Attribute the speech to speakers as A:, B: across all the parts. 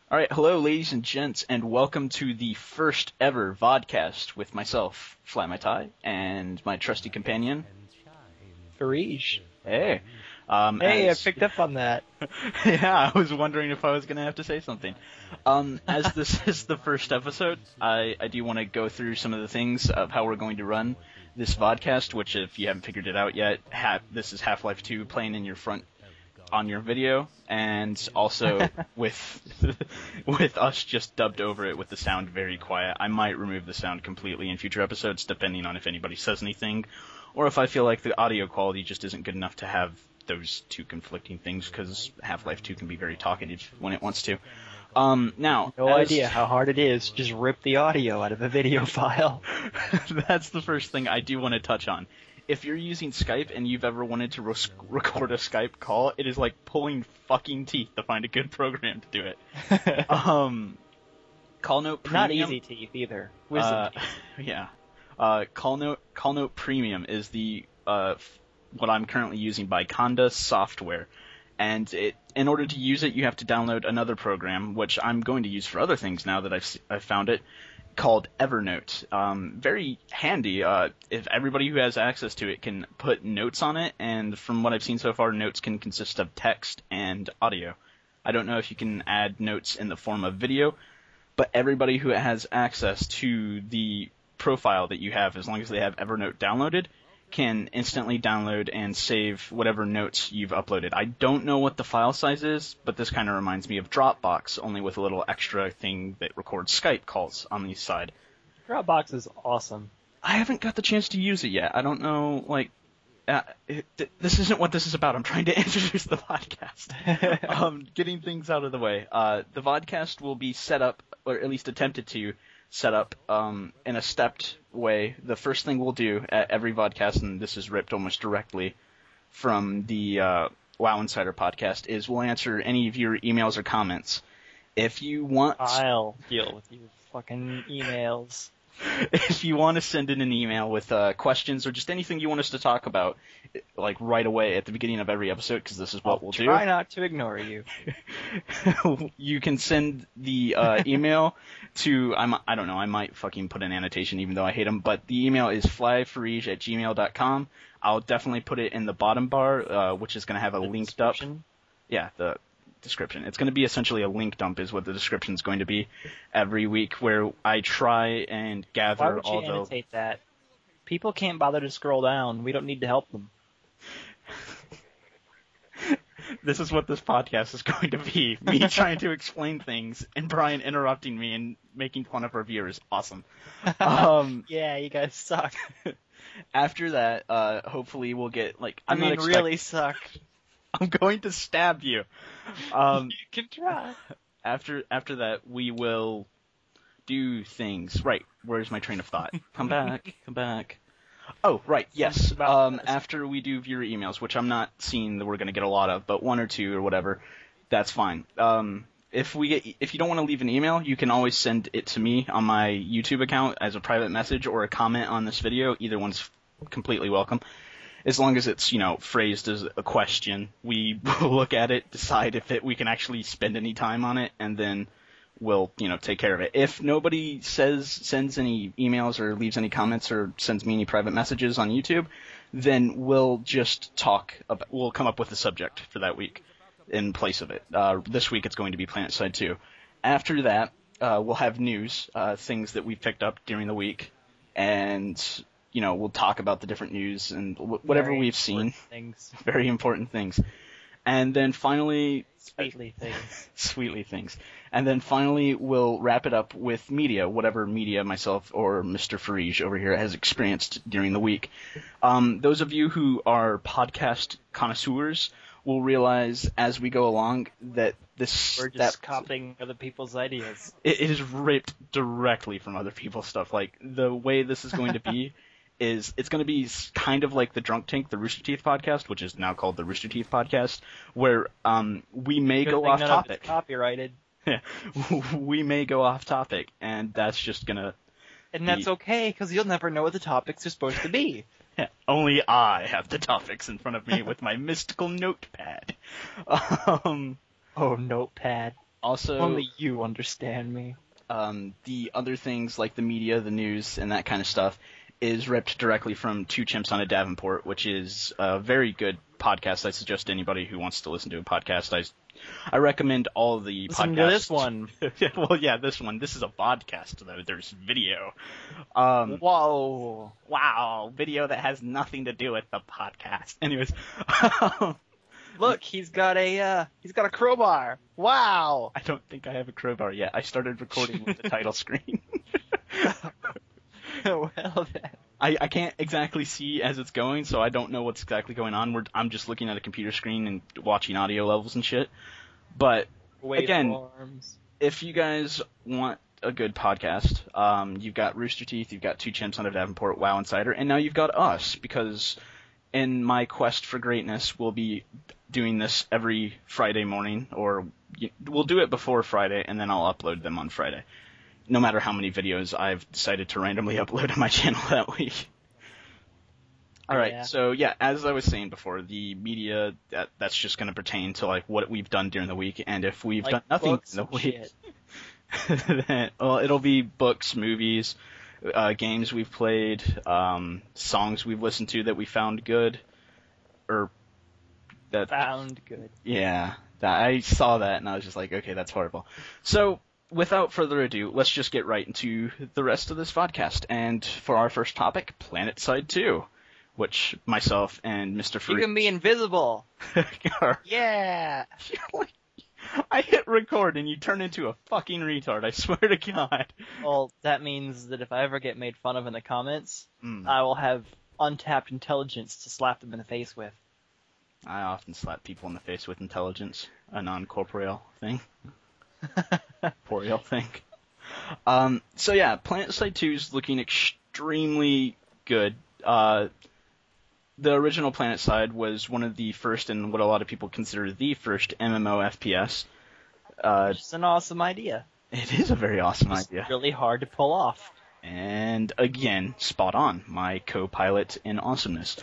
A: All right, hello, ladies and gents, and welcome to the first ever Vodcast with myself, Flymyty, and my trusty companion,
B: Farish.
A: Hey.
B: Hey, I picked up on that.
A: Yeah, I was wondering if I was going to have to say something. As this is the first episode, I do want to go through some of the things of how we're going to run this Vodcast, which, if you haven't figured it out yet, this is Half-Life 2 playing in your front on your video, and also with us just dubbed over it with the sound very quiet. I might remove the sound completely in future episodes, depending on if anybody says anything, or if I feel like the audio quality just isn't good enough to have those two conflicting things, because Half-Life 2 can be very talkative when it wants to. No
B: idea how hard it is. Just rip the audio out of a video file.
A: That's the first thing I do want to touch on. If you're using Skype and you've ever wanted to record a Skype call, it is like pulling fucking teeth to find a good program to do it. Call Note Premium.
B: Not easy teeth either. Wisdom teeth.
A: Yeah. Call Note Premium is the what I'm currently using by Conda Software, and in order to use it, you have to download another program, which I'm going to use for other things now that I've found it, called Evernote. Very handy. If everybody who has access to it can put notes on it, and from what I've seen so far, notes can consist of text and audio. I don't know if you can add notes in the form of video, but everybody who has access to the profile that you have, as long as they have Evernote downloaded, can instantly download and save whatever notes you've uploaded. I don't know what the file size is, but this kind of reminds me of Dropbox, only with a little extra thing that records Skype calls on the side.
B: Dropbox is awesome.
A: I haven't got the chance to use it yet. I don't know, this isn't what this is about. I'm trying to introduce the podcast. Getting things out of the way. The Vodcast will be set up, or at least attempted to set up in a stepped way. The first thing we'll do at every Vodcast, and this is ripped almost directly from the WoW Insider podcast, is we'll answer any of your emails or comments. If you want...
B: I'll deal with your fucking emails.
A: If you want to send in an email with questions or just anything you want us to talk about, like right away at the beginning of every episode, because this is what we'll do.
B: Try not to ignore you.
A: You can send the email to, I don't know, I might fucking put an annotation even though I hate them, but the email is flyfarige@gmail.com. I'll definitely put it in the bottom bar, which is going to have a linked up. Yeah, the description. It's going to be essentially a link dump is what the description is going to be every week, where I try and gather all the...
B: Why would you annotate that? People can't bother to scroll down. We don't need to help them.
A: This is what this podcast is going to be. Me trying to explain things and Brian interrupting me and making fun of our viewers. Awesome.
B: Yeah, you guys suck.
A: After that, hopefully we'll get,
B: really suck.
A: I'm going to stab you.
B: You can try.
A: After that, we will do things. Right, where's my train of thought? Come back. Oh, right, yes. After we do viewer emails, which I'm not seeing that we're going to get a lot of, but one or two or whatever, that's fine. If you don't want to leave an email, you can always send it to me on my YouTube account as a private message or a comment on this video. Either one's completely welcome. As long as it's, phrased as a question, we will look at it, decide if we can actually spend any time on it, and then we'll, take care of it. If nobody sends any emails or leaves any comments or sends me any private messages on YouTube, then we'll just we'll come up with a subject for that week in place of it. This week it's going to be PlanetSide 2. After that, we'll have news, things that we've picked up during the week, and... we'll talk about the different news and whatever we've seen. Very important things. And then finally... Sweetly things. And then finally, we'll wrap it up with media, whatever media myself or Mr. Farige over here has experienced during the week. Those of you who are podcast connoisseurs will realize as we go along that
B: we're just copying other people's ideas.
A: It is ripped directly from other people's stuff. Like, the way this is going to be... it's going to be kind of like the Drunk Tank, the Rooster Teeth podcast, which is now called the Rooster Teeth podcast, where we may go off topic.
B: Copyrighted.
A: We may go off topic, and that's just going to...
B: And that's okay, because you'll never know what the topics are supposed to be.
A: Yeah, only I have the topics in front of me with my mystical notepad.
B: Oh, notepad.
A: Also,
B: Only you understand me.
A: the other things like the media, the news, and that kind of stuff is ripped directly from Two Chimps on a Davenport, which is a very good podcast. I suggest anybody who wants to listen to a podcast. I recommend all the
B: Listen
A: podcasts.
B: to this one.
A: Well, yeah, this one. This is a podcast, though. There's video.
B: Whoa.
A: Wow, video that has nothing to do with the podcast. Anyways,
B: Look, he's got a crowbar. Wow.
A: I don't think I have a crowbar yet. I started recording with the title screen.
B: Well then.
A: I can't exactly see as it's going, so I don't know what's exactly going on. I'm just looking at a computer screen and watching audio levels and shit. But again, if you guys want a good podcast, you've got Rooster Teeth, you've got Two Chimps on a Davenport, WoW Insider, and now you've got us, because in my quest for greatness, we'll be doing this every Friday morning, or we'll do it before Friday, and then I'll upload them on Friday. No matter how many videos I've decided to randomly upload on my channel that week. Alright,
B: Yeah.
A: so yeah, as I was saying before, the media, that's just going to pertain to like what we've done during the week, and if we've
B: Like
A: done nothing
B: books
A: in the
B: and
A: week,
B: shit.
A: then, well, it'll be books, movies, games we've played, songs we've listened to that we found good, or that
B: Found good.
A: yeah, I saw that and I was just like, okay, that's horrible. So, without further ado, let's just get right into the rest of this podcast. And for our first topic, Planet Side 2, which myself and Mr.
B: You
A: Freak
B: can be invisible.
A: are.
B: Yeah.
A: I hit record and you turn into a fucking retard, I swear to God.
B: Well, that means that if I ever get made fun of in the comments,
A: Mm.
B: I will have untapped intelligence to slap them in the face with.
A: I often slap people in the face with intelligence, a non-corporeal thing. Corporeal thing. So yeah, Planet Side 2 is looking extremely good. The original Planet Side was one of the first, and what a lot of people consider the first MMO FPS.
B: It's an awesome idea.
A: It is a very awesome
B: It's
A: idea.
B: really hard to pull off.
A: And again, spot on, my co-pilot in awesomeness.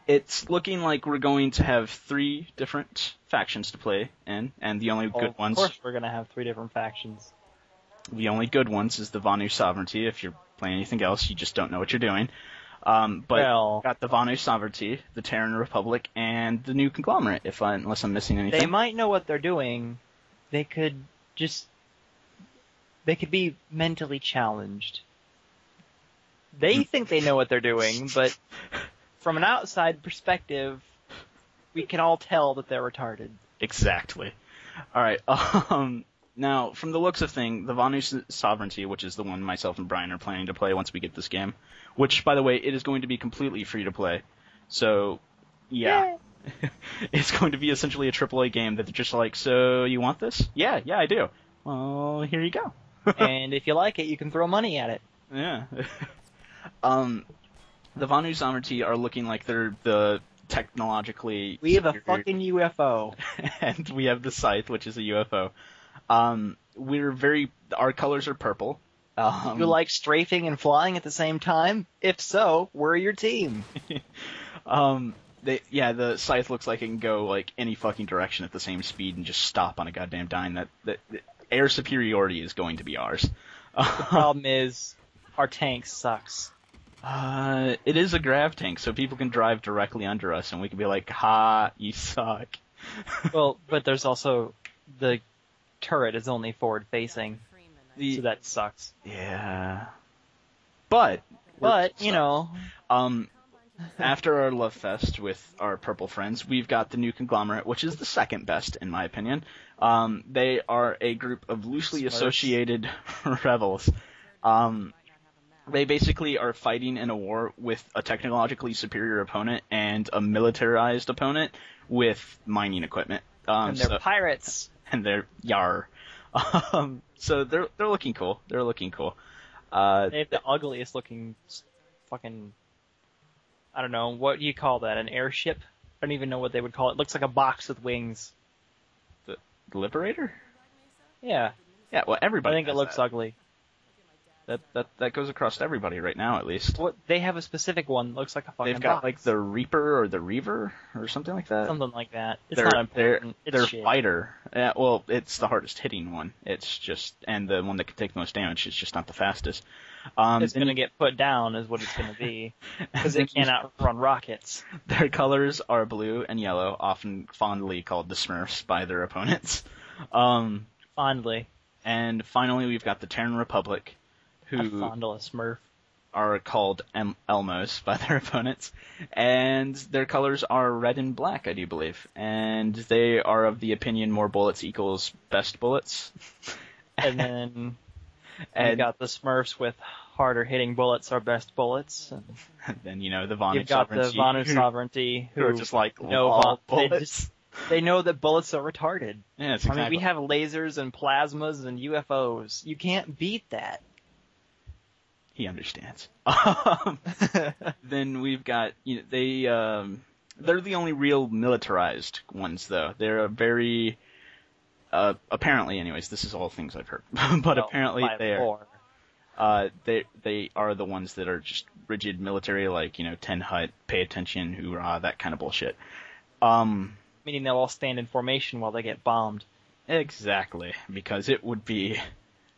A: It's looking like we're going to have 3 different factions to play in, and the only good ones.
B: Of course, we're gonna have 3 different factions.
A: The only good ones is the Vanu Sovereignty. If you're playing anything else, you just don't know what you're doing. But
B: Well,
A: got the Vanu Sovereignty, the Terran Republic, and the New Conglomerate. Unless I'm missing anything.
B: they might know what they're doing. They could be mentally challenged. They think they know what they're doing, but from an outside perspective, we can all tell that they're retarded.
A: Exactly. All right. Now, from the looks of things, the Vanu Sovereignty, which is the one myself and Brian are planning to play once we get this game, which, by the way, it is going to be completely free to play. So, yeah. It's going to be essentially a AAA game that they're just like, so you want this? Yeah, I do. Well, here you go.
B: And if you like it, you can throw money at it.
A: Yeah. The Vanu Sovereignty are looking like they're the technologically
B: We have a
A: superior-
B: fucking UFO.
A: and we have the Scythe, which is a UFO. Our colors are purple.
B: You like strafing and flying at the same time? If so, we're your team.
A: The Scythe looks like it can go like any fucking direction at the same speed and just stop on a goddamn dime. That air superiority is going to be ours.
B: The problem is, our tank sucks.
A: It is a grav tank, so people can drive directly under us, and we can be like, "Ha, you suck."
B: Well, but there's also the turret is only forward facing, so that sucks.
A: Yeah. But
B: you know,
A: after our love fest with our purple friends, we've got the New Conglomerate, which is the second best in my opinion. They are a group of loosely associated rebels. They basically are fighting in a war with a technologically superior opponent and a militarized opponent with mining equipment.
B: and they're pirates.
A: And they're yar. So they're looking cool. They're looking cool.
B: They have the ugliest looking fucking, I don't know, what do you call that, an airship? I don't even know what they would call it. It looks like a box with wings.
A: The Liberator?
B: Yeah,
A: Yeah, well,
B: I
A: everybody
B: think it
A: has
B: looks
A: that.
B: ugly.
A: That goes across everybody right now, at least.
B: What they have a specific one that looks like a fucking
A: They've got
B: box.
A: like the Reaper or the Reaver or something like that.
B: Something like that. It's
A: They're-
B: not important.
A: They're
B: It's shit.
A: fighter. Yeah, well, it's the hardest hitting one. It's just, and the one that can take the most damage. It's just not the fastest.
B: It's going to get put down, is what it's going to be, because it cannot run rockets.
A: Their colors are blue and yellow, often fondly called the Smurfs by their opponents.
B: Fondly.
A: And finally, we've got the Terran Republic,
B: I
A: who
B: fondle a Smurf.
A: are called Elmos by their opponents, and their colors are red and black, I do believe. And they are of the opinion more bullets equals best bullets.
B: And then
A: And
B: you got the Smurfs with harder hitting bullets are best bullets. And
A: then, the Vonu
B: you've got the
A: Sovereignty.
B: Vonu Sovereignty,
A: who are just like,
B: know
A: all
B: they
A: bullets.
B: They know that bullets are retarded.
A: Yes,
B: I
A: exactly.
B: mean, we have lasers and plasmas and UFOs. You can't beat that.
A: He understands. Then we've got, they're the only real militarized ones, though. They're a very, apparently, anyways, this is all things I've heard, but apparently
B: by
A: they are.
B: lore.
A: They are the ones that are just rigid military, like, 10 hut, pay attention, hoorah, that kind of bullshit.
B: Meaning they'll all stand in formation while they get bombed.
A: Exactly, because it would be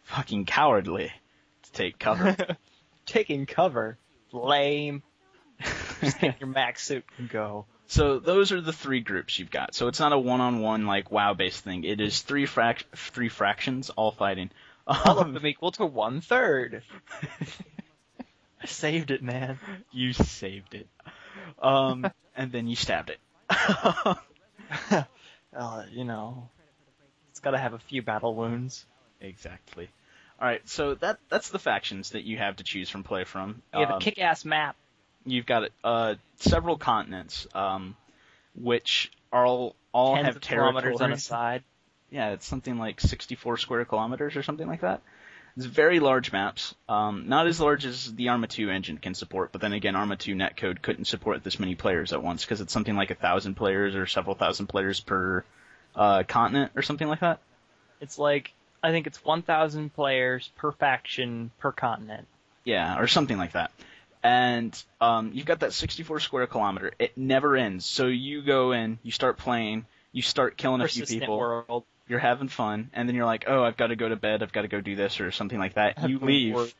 A: fucking cowardly to take cover.
B: Taking cover. Lame. Just get your max suit and go.
A: So those are the three groups you've got. So it's not a one-on-one, like, WoW-based thing. It is three fractions all fighting.
B: All of them equal to 1/3. I saved it, man.
A: You saved it. And then you stabbed it.
B: It's gotta have a few battle wounds.
A: Exactly. Alright, so that's the factions that you have to choose from, play from.
B: You have a kick-ass map.
A: You've got several continents, which are all
B: Tens
A: have
B: of kilometers on a
A: territories.
B: side.
A: Yeah, it's something like 64 square kilometers or something like that. It's very large maps. Not as large as the Arma 2 engine can support, but then again, Arma 2 netcode couldn't support this many players at once, because it's something like 1,000 players or several thousand players per continent or something like that.
B: It's like, I think it's 1,000 players per faction per continent.
A: Yeah, or something like that. And you've got that 64 square kilometer. It never ends. So you go in, you start playing, you start killing a few
B: Persistent
A: people.
B: world.
A: You're having fun, and then you're like, oh, I've got to go to bed, I've got to go do this, or something like that. You leave,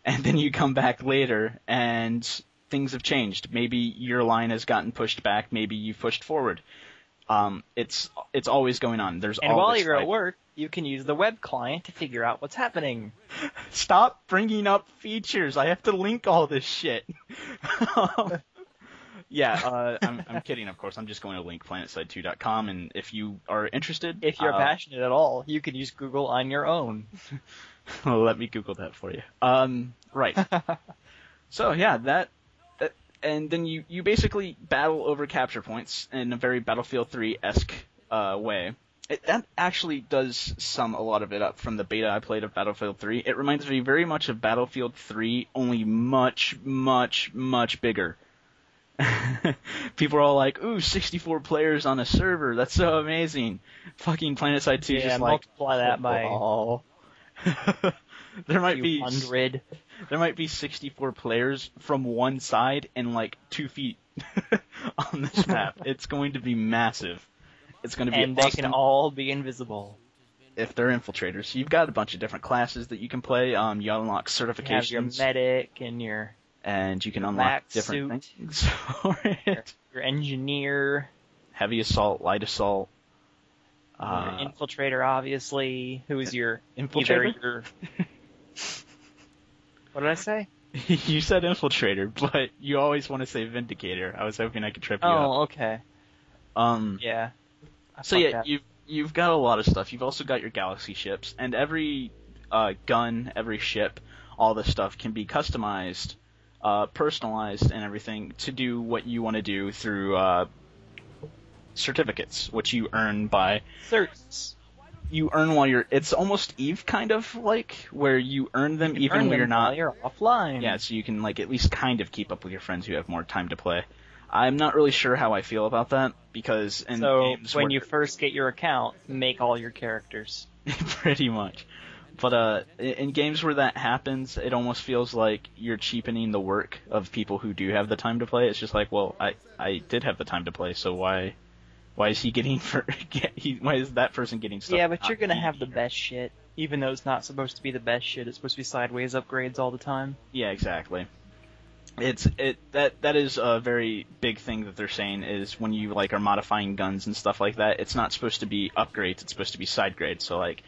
A: and then you come back later, and things have changed. Maybe your line has gotten pushed back, maybe you've pushed forward. It's always going on. There's
B: And
A: all
B: while
A: this,
B: you're
A: like,
B: at work, you can use the web client to figure out what's happening.
A: Stop bringing up features. I have to link all this shit. Yeah, I'm kidding, of course. I'm just going to link planetside2.com, and if you are interested...
B: If you're passionate at all, you can use Google on your own.
A: Well, let me Google that for you. Right. So, yeah, and then you basically battle over capture points in a very Battlefield 3-esque way. That actually does sum a lot of it up from the beta I played of Battlefield 3. It reminds me very much of Battlefield 3, only much, much, much bigger. People are all like, ooh, 64 players on a server, that's so amazing. Fucking PlanetSide 2 just like...
B: multiply that by...
A: Oh. There might be
B: 100.
A: There might be 64 players from one side and like 2 feet on this map. It's going to be massive. It's going to be
B: And
A: awesome.
B: they can all be invisible.
A: If they're infiltrators. You've got a bunch of different classes that you can play. You unlock certifications.
B: You have your medic and your
A: and you can
B: your
A: unlock
B: max
A: different
B: suit,
A: things for it.
B: your engineer,
A: Heavy assault, light assault.
B: your infiltrator, obviously, who's your
A: Infiltrator?
B: either your... What did I say?
A: You said infiltrator, but you always want to say vindicator. I was hoping I could trip you up.
B: Oh, okay. Yeah.
A: So yeah, you've got a lot of stuff. You've also got your galaxy ships, and every gun, every ship, all this stuff can be customized, personalized, and everything to do what you want to do through certificates, which you earn by...
B: Certs.
A: You earn while you're... It's almost EVE, kind of, like, where you earn them even when you're not...
B: While you're offline.
A: Yeah, so you can, like, at least kind of keep up with your friends who have more time to play. I'm not really sure how I feel about that, because
B: So, when you first get your account, make all your characters.
A: Pretty much. But in games where that happens, it almost feels like you're cheapening the work of people who do have the time to play. It's just like, well, I did have the time to play, so why is he getting why is that person getting stuff?
B: Yeah, but you're gonna have the best shit, even though it's not supposed to be the best shit. It's supposed to be sideways upgrades all the time.
A: Yeah, exactly. That is a very big thing that they're saying is when you like are modifying guns and stuff like that, it's not supposed to be upgrades, it's supposed to be side grades. So like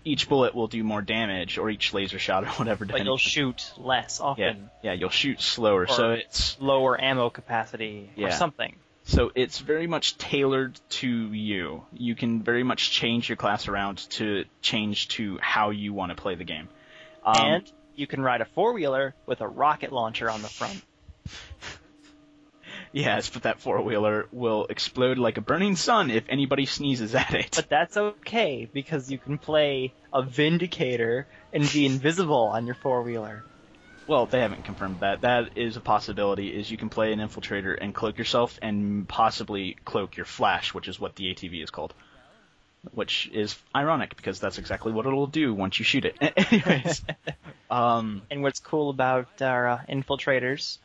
A: each bullet will do more damage or each laser shot or whatever.
B: But you'll shoot less often.
A: Yeah, you'll shoot slower, so it's
B: lower ammo capacity or something.
A: So it's very much tailored to you. You can very much change your class around to change to how you want to play the game.
B: And you can ride a four-wheeler with a rocket launcher on the front.
A: Yes, but that four-wheeler will explode like a burning sun if anybody sneezes at it.
B: But that's okay, because you can play a Vindicator and be invisible on your four-wheeler.
A: Well, they haven't confirmed that. That is a possibility, is you can play an Infiltrator and cloak yourself and possibly cloak your Flash, which is what the ATV is called. Which is ironic, because that's exactly what it'll do once you shoot it. Anyways.
B: And what's cool about our Infiltrators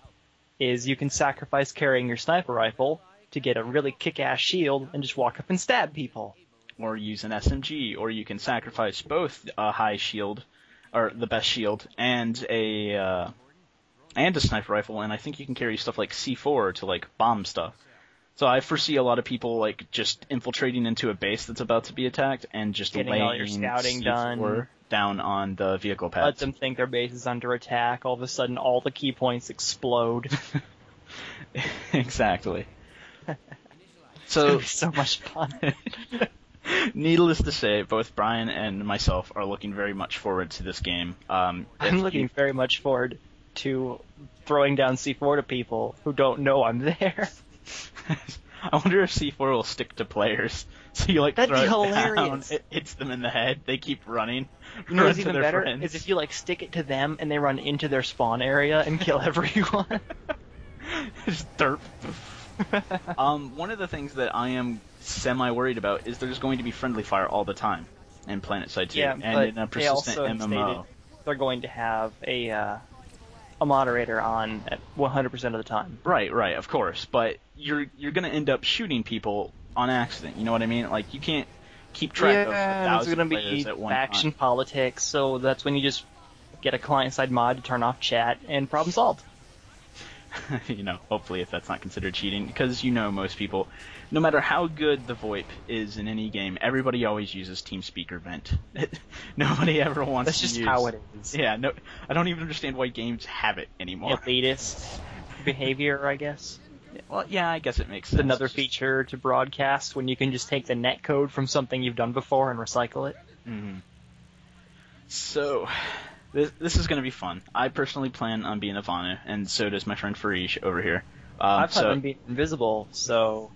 B: is you can sacrifice carrying your sniper rifle to get a really kick-ass shield and just walk up and stab people.
A: Or use an SMG, or you can sacrifice both a high shield, or the best shield, and a sniper rifle, and I think you can carry stuff like C4 to like bomb stuff. So I foresee a lot of people like just infiltrating into a base that's about to be attacked and just
B: getting all your scouting
A: C4 down on the vehicle pads.
B: Let them think their base is under attack. All of a sudden, all the key points explode.
A: Exactly.
B: So so much fun.
A: Needless to say, both Brian and myself are looking very much forward to this game.
B: I'm looking very much forward to throwing down C4 to people who don't know I'm there.
A: I wonder if C4 will stick to players. So you like
B: That'd
A: throw
B: be
A: it
B: hilarious.
A: down, it hits them in the head, they keep running.
B: You know what's
A: run to
B: even
A: their
B: better?
A: friends.
B: Is if you like stick it to them and they run into their spawn area and kill everyone.
A: Just derp. One of the things that I am semi-worried about is there's going to be friendly fire all the time in PlanetSide 2.
B: Yeah,
A: and
B: but
A: in a
B: they
A: persistent
B: also
A: MMO.
B: stated they're going to have a moderator on at 100% of the time.
A: Right, of course. But you're going to end up shooting people on accident. You know what I mean? Like, you can't keep track of 1,000
B: there's
A: players at one time.
B: faction politics, so that's when you just get a client-side mod to turn off chat, and problem solved.
A: Hopefully if that's not considered cheating, because most people, no matter how good the VoIP is in any game, everybody always uses TeamSpeak or Vent. Nobody ever wants
B: That's
A: to
B: just
A: use...
B: how it is.
A: Yeah, no, I don't even understand why games have it anymore.
B: Elitist behavior, I guess.
A: Well, yeah, I guess it makes sense.
B: Another feature to broadcast when you can just take the netcode from something you've done before and recycle it.
A: Mm-hmm. So... This is going to be fun. I personally plan on being Ivana, and so does my friend Farish over here.
B: I plan on being invisible, so...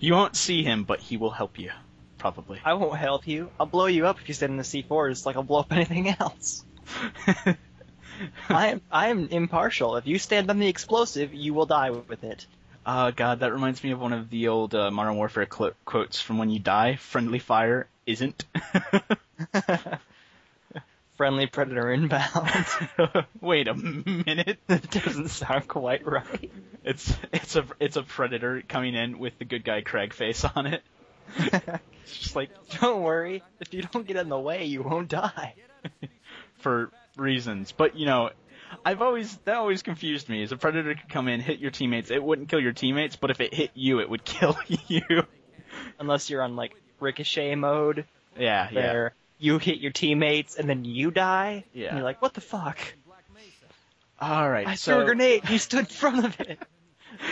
A: You won't see him, but he will help you, probably.
B: I won't help you. I'll blow you up if you stand in the C4s, like I'll blow up anything else. I am impartial. If you stand on the explosive, you will die with it.
A: Oh, God, that reminds me of one of the old Modern Warfare quotes from when you die. Friendly fire isn't.
B: Friendly predator inbound.
A: Wait a minute.
B: That doesn't sound quite right.
A: It's a predator coming in with the good guy Craig face on it. It's just like,
B: don't worry, if you don't get in the way, you won't die.
A: For reasons, but that always confused me. As a predator could come in, hit your teammates, it wouldn't kill your teammates, but if it hit you, it would kill you.
B: Unless you're on like ricochet mode.
A: Yeah,
B: where you hit your teammates and then you die.
A: Yeah.
B: And you're like, what the fuck?
A: Alright,
B: I threw a grenade, you stood in front of it.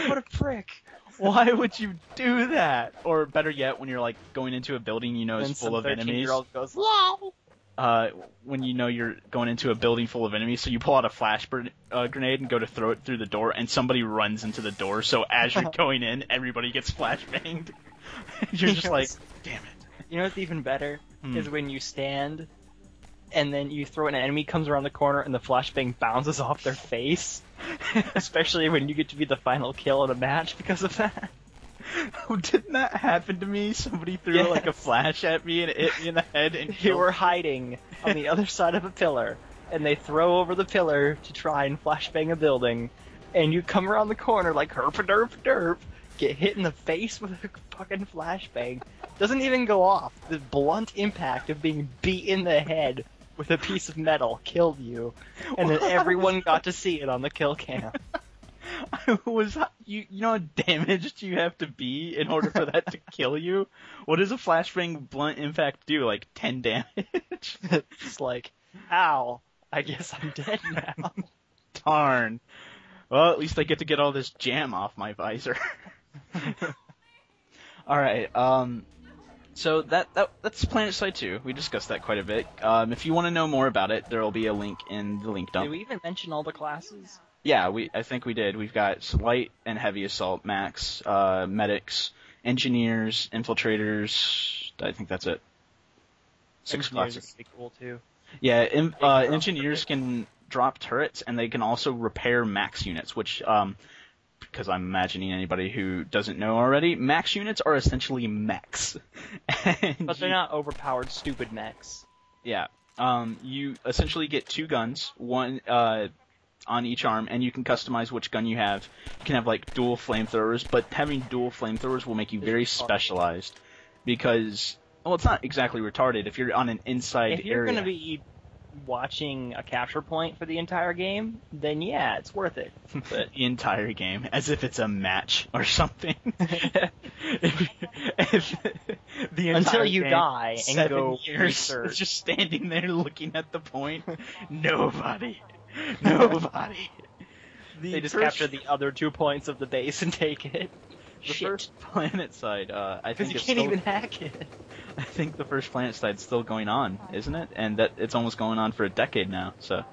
B: What a prick.
A: Why would you do that? Or better yet, when you're like going into a building is full of enemies.
B: Goes, wow.
A: When you're going into a building full of enemies, so you pull out a flash grenade and go to throw it through the door, and somebody runs into the door, so as you're going in, everybody gets flashbanged. You're just like, damn it.
B: You know what's even better? Is when you stand, and then you throw it and an enemy comes around the corner, and the flashbang bounces off their face. Especially when you get to be the final kill in a match because of that.
A: Didn't that happen to me? Somebody threw like a flash at me and it hit me in the head and
B: You were hiding on the other side of a pillar, and they throw over the pillar to try and flashbang a building, and you come around the corner like herp-a-derp-derp, get hit in the face with a fucking flashbang. Doesn't even go off. The blunt impact of being beat in the head with a piece of metal killed you, and then everyone got to see it on the kill cam.
A: You know how damaged you have to be in order for that to kill you? What does a flashbang blunt impact do? Like 10 damage?
B: It's like, ow, I guess I'm dead now.
A: Darn. Well, at least I get to get all this jam off my visor. Alright, so that's PlanetSide 2. We discussed that quite a bit. If you want to know more about it, there will be a link in the link dump.
B: Did we even mention all the classes?
A: Yeah, I think we did. We've got light and heavy assault, max, medics, engineers, infiltrators. I think that's it. 6 classes.
B: Engineers would be cool too.
A: Yeah, engineers can drop turrets, and they can also repair max units, which, because I'm imagining anybody who doesn't know already, max units are essentially mechs.
B: But they're not overpowered, stupid mechs.
A: Yeah. You essentially get 2 guns, one on each arm, and you can customize which gun you have. You can have, like, dual flamethrowers, but having dual flamethrowers will make you very specialized, because, well, it's not exactly retarded if you're on an inside area.
B: If you're going to be watching a capture point for the entire game, then yeah, it's worth it.
A: But the entire game, as if it's a match or something.
B: Until you die and go
A: years,
B: research.
A: Just standing there looking at the point. Nobody.
B: They just capture the other 2 points of the base and take it.
A: The first PlanetSide, I think
B: you
A: it's
B: can't
A: still,
B: even hack it.
A: I think the first PlanetSide's still going on, isn't it? And that it's almost going on for a decade now. So,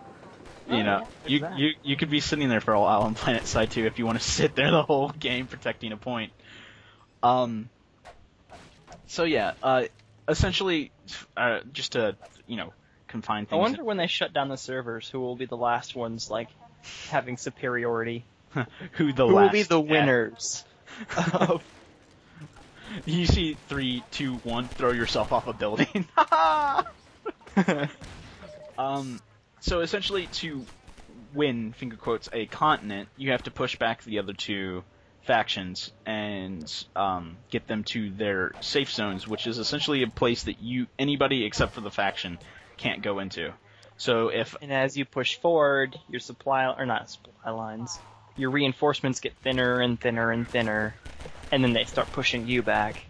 A: you could be sitting there for a while on PlanetSide 2 if you want to sit there the whole game protecting a point. So yeah, essentially, just to confine things.
B: I wonder when they shut down the servers, who will be the last ones like having superiority.
A: Who
B: will be the winners?
A: You see 3, 2, 1, throw yourself off a building. So essentially, to win, finger quotes, a continent, you have to push back the other 2 factions and get them to their safe zones, which is essentially a place that anybody except for the faction can't go into. So and
B: as you push forward, your your reinforcements get thinner and thinner and thinner, and then they start pushing you back.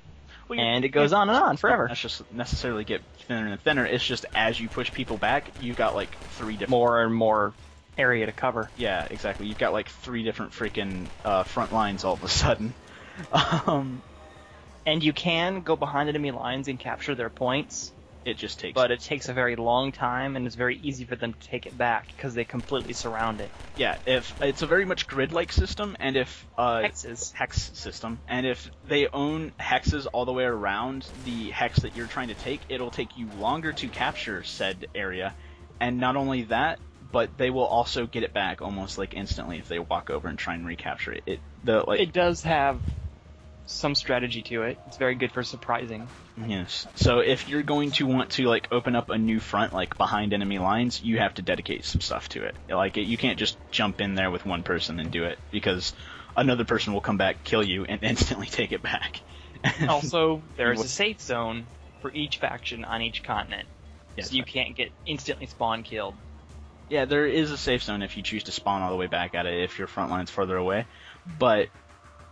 B: Well, and it goes on and on forever.
A: Not just necessarily get thinner and thinner, it's just as you push people back, you've got like 3 different...
B: More and more area to cover.
A: Yeah, exactly. You've got like 3 different freaking front lines all of a sudden.
B: And you can go behind enemy lines and capture their points.
A: It just takes...
B: But it takes a very long time, and it's very easy for them to take it back, because they completely surround it.
A: Yeah, if it's a very much grid-like system, and if...
B: Hex
A: system. And if they own hexes all the way around the hex that you're trying to take, it'll take you longer to capture said area. And not only that, but they will also get it back almost like instantly if they walk over and try and recapture it. It
B: does have some strategy to it. It's very good for surprising.
A: Yes. So if you're going to want to like open up a new front like behind enemy lines, you have to dedicate some stuff to it. You can't just jump in there with one person and do it, because another person will come back, kill you, and instantly take it back.
B: Also, there is a safe zone for each faction on each continent. Yes, so you can't get instantly spawn killed.
A: Yeah, there is a safe zone if you choose to spawn all the way back at it if your front line's further away. But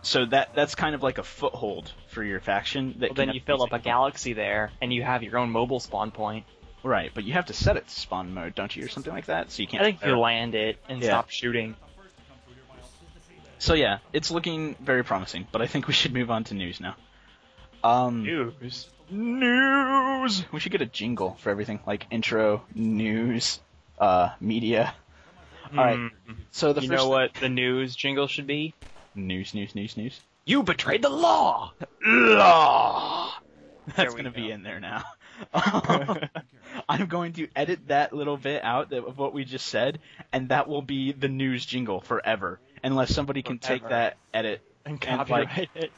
A: so that's kind of like a foothold for your faction.
B: Then you fill up a galaxy there, and you have your own mobile spawn point.
A: Right, but you have to set it to spawn mode, don't you, or something like that? So you can't.
B: I think you land it and stop shooting.
A: So yeah, it's looking very promising, but I think we should move on to news now.
B: News.
A: We should get a jingle for everything, like intro, news, media. All right. So
B: you know what the news jingle should be?
A: News.
B: You betrayed the law!
A: Law! That's going to be in there now. I'm going to edit that little bit out of what we just said, and that will be the news jingle forever. Unless somebody can take that edit
B: And
A: like,
B: copyright it.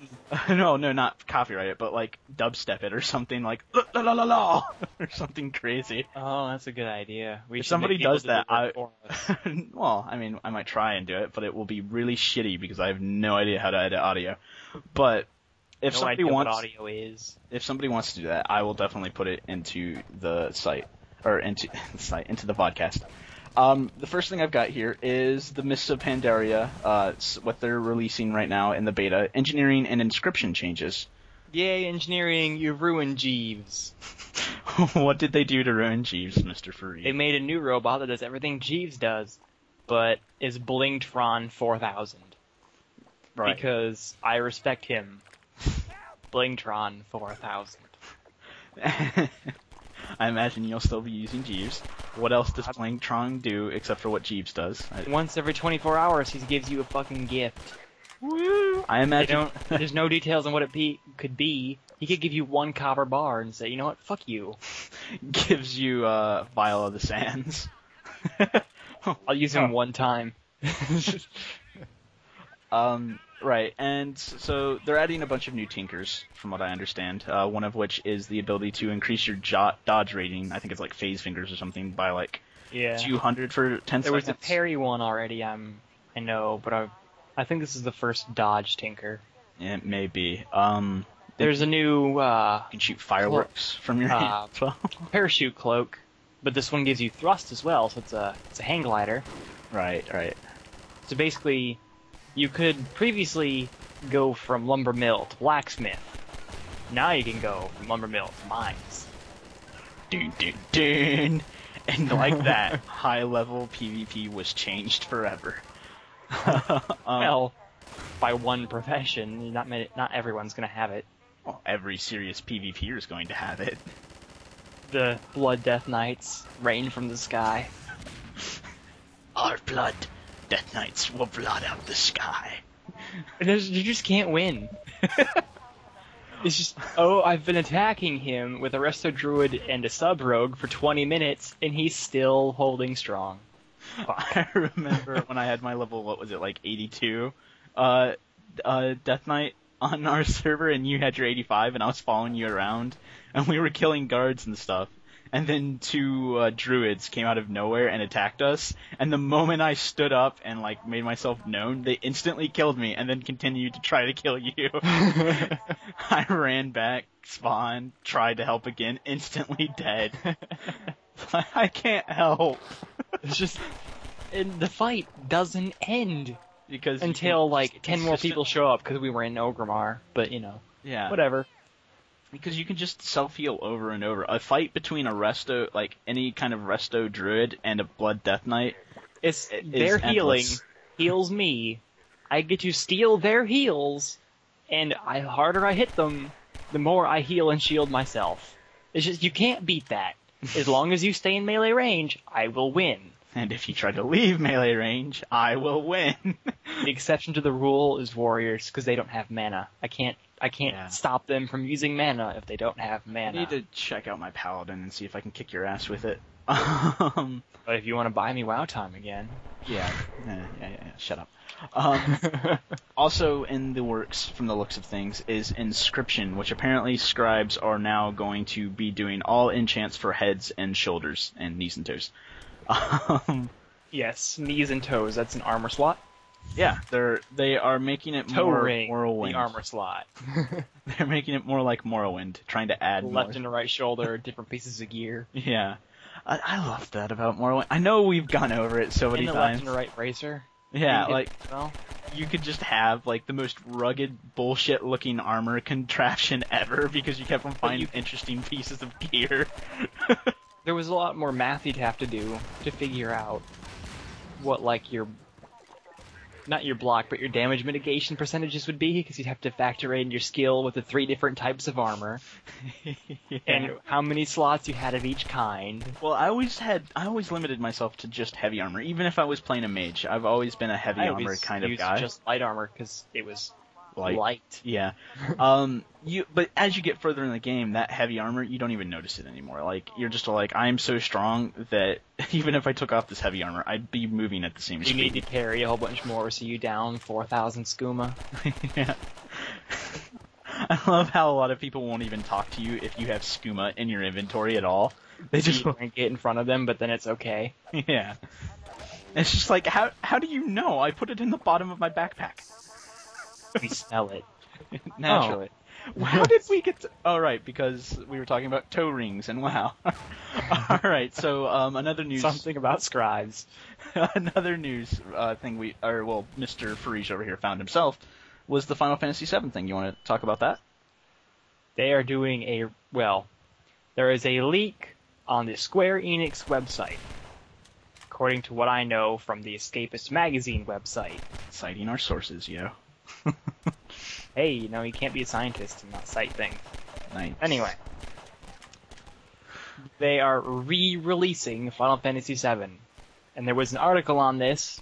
A: no, not copyright it, but like dubstep it or something like la la la la la or something crazy.
B: Oh, that's a good idea.
A: If somebody does that,
B: for us.
A: well, I mean, I might try and do it, but it will be really shitty because I have no idea how to edit audio. But if
B: No
A: somebody
B: idea what
A: wants,
B: audio is.
A: if somebody wants to do that, I will definitely put it into the site or into the site, into the Vodcast. The first thing I've got here is the Mists of Pandaria, what they're releasing right now in the beta, engineering and inscription changes.
B: Yay, engineering, you've ruined Jeeves.
A: What did they do to ruin Jeeves, Mr. Fareed?
B: They made a new robot that does everything Jeeves does, but is Blingtron 4000.
A: Right.
B: Because I respect him. Blingtron 4000.
A: I imagine you'll still be using Jeeves. What else does Blingtron do except for what Jeeves does?
B: Once every 24 hours, he gives you a fucking gift.
A: Woo! I imagine...
B: There's no details on what it could be. He could give you one copper bar and say, you know what, fuck you.
A: Gives you Vial of the Sands.
B: I'll use him one time.
A: Right, and so they're adding a bunch of new tinkers, from what I understand. One of which is the ability to increase your dodge rating. I think it's like phase fingers or something by like 200 for 10 seconds.
B: There was a parry one already. I know, but I think this is the first dodge tinker.
A: It may be.
B: There's a new
A: you can shoot fireworks from your hand as well.
B: Parachute cloak, but this one gives you thrust as well, so it's a hang glider.
A: Right.
B: So basically, you could previously go from lumber mill to blacksmith. Now you can go from lumber mill to mines.
A: Dun, dun, dun. And like that, high-level PvP was changed forever.
B: Well, by one profession, not everyone's going to have it.
A: Well, every serious PvPer is going to have it.
B: The Blood Death Knights rain from the sky.
A: Our blood, Death Knights will blot out the sky.
B: You just can't win. It's just, I've been attacking him with a Resto Druid and a Sub Rogue for 20 minutes, and he's still holding strong.
A: I remember when I had my level, what was it, like 82? Death Knight on our server, and you had your 85, and I was following you around, and we were killing guards and stuff. And then two druids came out of nowhere and attacked us, and the moment I stood up and like made myself known, they instantly killed me and then continued to try to kill you. I ran back, spawned, tried to help again, instantly dead. I can't help.
B: It's just, and the fight doesn't end
A: because
B: until like 10 more people show up because we were in Ogrimmar, but
A: yeah,
B: whatever.
A: Because you can just self-heal over and over. A fight between a Resto, like any kind of Resto Druid and a Blood Death Knight,
B: their healing heals me. I get to steal their heals, and the harder I hit them, the more I heal and shield myself. It's just, you can't beat that. As long as you stay in melee range, I will win.
A: And if you try to leave melee range, I will win.
B: The exception to the rule is warriors, because they don't have mana. I can't stop them from using mana if they don't have mana.
A: I need to check out my paladin and see if I can kick your ass with it.
B: But if you want to buy me WoW time again.
A: Yeah, shut up. Also in the works, from the looks of things, is Inscription, which apparently scribes are now going to be doing all enchants for heads and shoulders and knees and toes.
B: Yes, knees and toes, that's an armor slot.
A: Yeah, they are making it
B: Toe
A: more
B: ring,
A: Morrowind.
B: the armor slot.
A: They're making it more like Morrowind, trying to add
B: left and right shoulder, different pieces of gear.
A: Yeah, I love that about Morrowind. I know we've gone over it so many
B: and the
A: times.
B: left and right bracer.
A: Yeah, you could just have like the most rugged, bullshit-looking armor contraption ever because you kept on finding interesting pieces of gear.
B: There was a lot more math you'd have to do to figure out what not your block, but your damage mitigation percentages would be, because you'd have to factor in your skill with the 3 different types of armor,
A: yeah.
B: and how many slots you had of each kind.
A: Well, I always limited myself to just heavy armor, even if I was playing a mage. I've always been a heavy armor kind of guy.
B: Just light armor, because it was Light.
A: Yeah. But as you get further in the game, that heavy armor, you don't even notice it anymore. Like, you're just like, I'm so strong that even if I took off this heavy armor, I'd be moving at the same speed.
B: You need to carry a whole bunch more, so you down 4,000 skooma.
A: Yeah. I love how a lot of people won't even talk to you if you have skooma in your inventory at all. They just
B: rank it in front of them, but then it's okay.
A: Yeah. It's just like, how do you know? I put it in the bottom of my backpack.
B: We smell it.
A: Naturally. Oh. How did we get to... Oh, right, because we were talking about toe rings, and wow. All right, so another news...
B: Something about scribes.
A: Another news thing Mr. Farige over here found himself was the Final Fantasy VII thing. You want to talk about that?
B: They are doing there is a leak on the Square Enix website, according to what I know from the Escapist Magazine website.
A: Citing our sources, yo.
B: Hey, you can't be a scientist and not cite things.
A: Nice.
B: Anyway. They are re-releasing Final Fantasy VII. And there was an article on this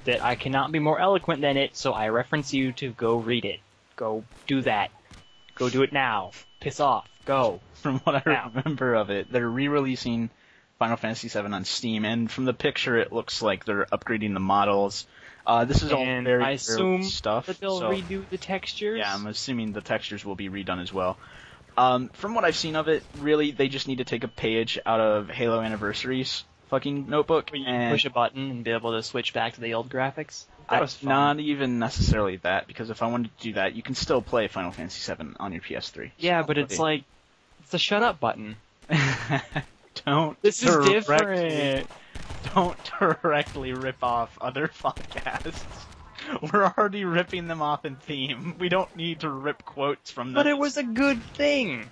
B: that I cannot be more eloquent than it, so I reference you to go read it. Go do that. Go do it now. Piss off. Go.
A: From what I remember of it, they're re-releasing Final Fantasy VII on Steam, and from the picture it looks like they're upgrading the models. This is all very
B: I assume
A: stuff.
B: That they'll redo the textures?
A: Yeah, I'm assuming the textures will be redone as well. From what I've seen of it, really, they just need to take a page out of Halo Anniversary's fucking notebook and
B: push a button and be able to switch back to the old graphics.
A: That was fun. Not even necessarily that, because if I wanted to do that, you can still play Final Fantasy VII on your PS3.
B: Yeah, but it's like, it's a shut up button.
A: This
B: is different.
A: Don't directly rip off other podcasts. We're already ripping them off in theme. We don't need to rip quotes from them.
B: But it was a good thing.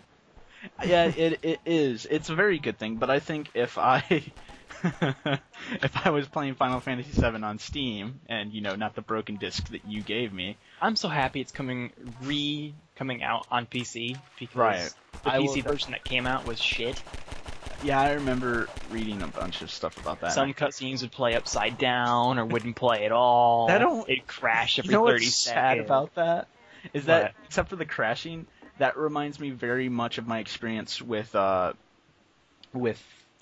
A: Yeah, it is. It's a very good thing, but I think if I was playing Final Fantasy VII on Steam, and, not the broken disc that you gave me...
B: I'm so happy it's coming out on PC, because the PC version that came out was shit.
A: Yeah, I remember reading a bunch of stuff about that.
B: Some cutscenes would play upside down, or wouldn't play at all. It'd crash every 30 seconds.
A: Sad about that? Is that, except for the crashing, that reminds me very much of my experience with Mass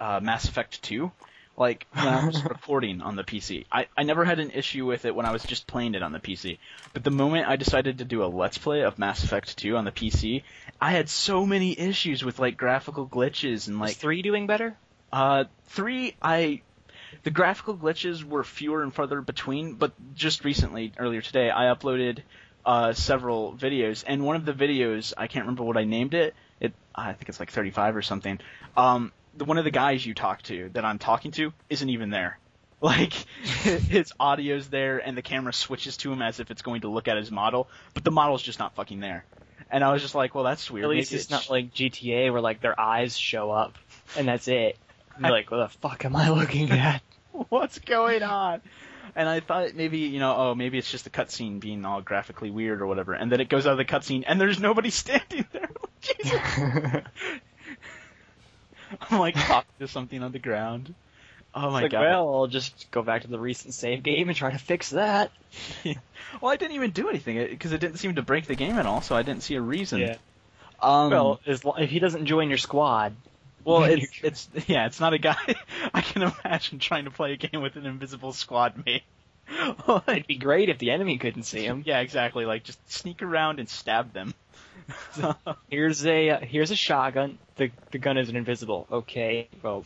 A: Effect 2. Like, when I was recording on the PC. I never had an issue with it when I was just playing it on the PC. But the moment I decided to do a Let's Play of Mass Effect 2 on the PC, I had so many issues with, graphical glitches and,
B: Is 3 doing better?
A: 3, the graphical glitches were fewer and farther between, but just recently, earlier today, I uploaded several videos, and one of the videos, I can't remember what I named it, I think it's 35 or something, one of the guys you talk to, that I'm talking to, isn't even there. His audio's there, and the camera switches to him as if it's going to look at his model, but the model's just not fucking there. And I was just like, well, that's weird.
B: At least it's not like GTA, where, their eyes show up, and that's it. And you're like, what the fuck am I looking at?
A: What's going on? And I thought maybe, maybe it's just the cutscene being all graphically weird or whatever, and then it goes out of the cutscene, and there's nobody standing there. Jesus. I'm talking to something on the ground. Oh my god.
B: Well, I'll just go back to the recent save game and try to fix that.
A: Well, I didn't even do anything because it didn't seem to break the game at all, so I didn't see a reason.
B: Yeah. Well, if he doesn't join your squad.
A: Well, it's not a guy. I can imagine trying to play a game with an invisible squad mate.
B: It'd be great if the enemy couldn't see him.
A: Yeah, exactly. Just sneak around and stab them.
B: Here's a shotgun. The gun isn't invisible. Okay, well,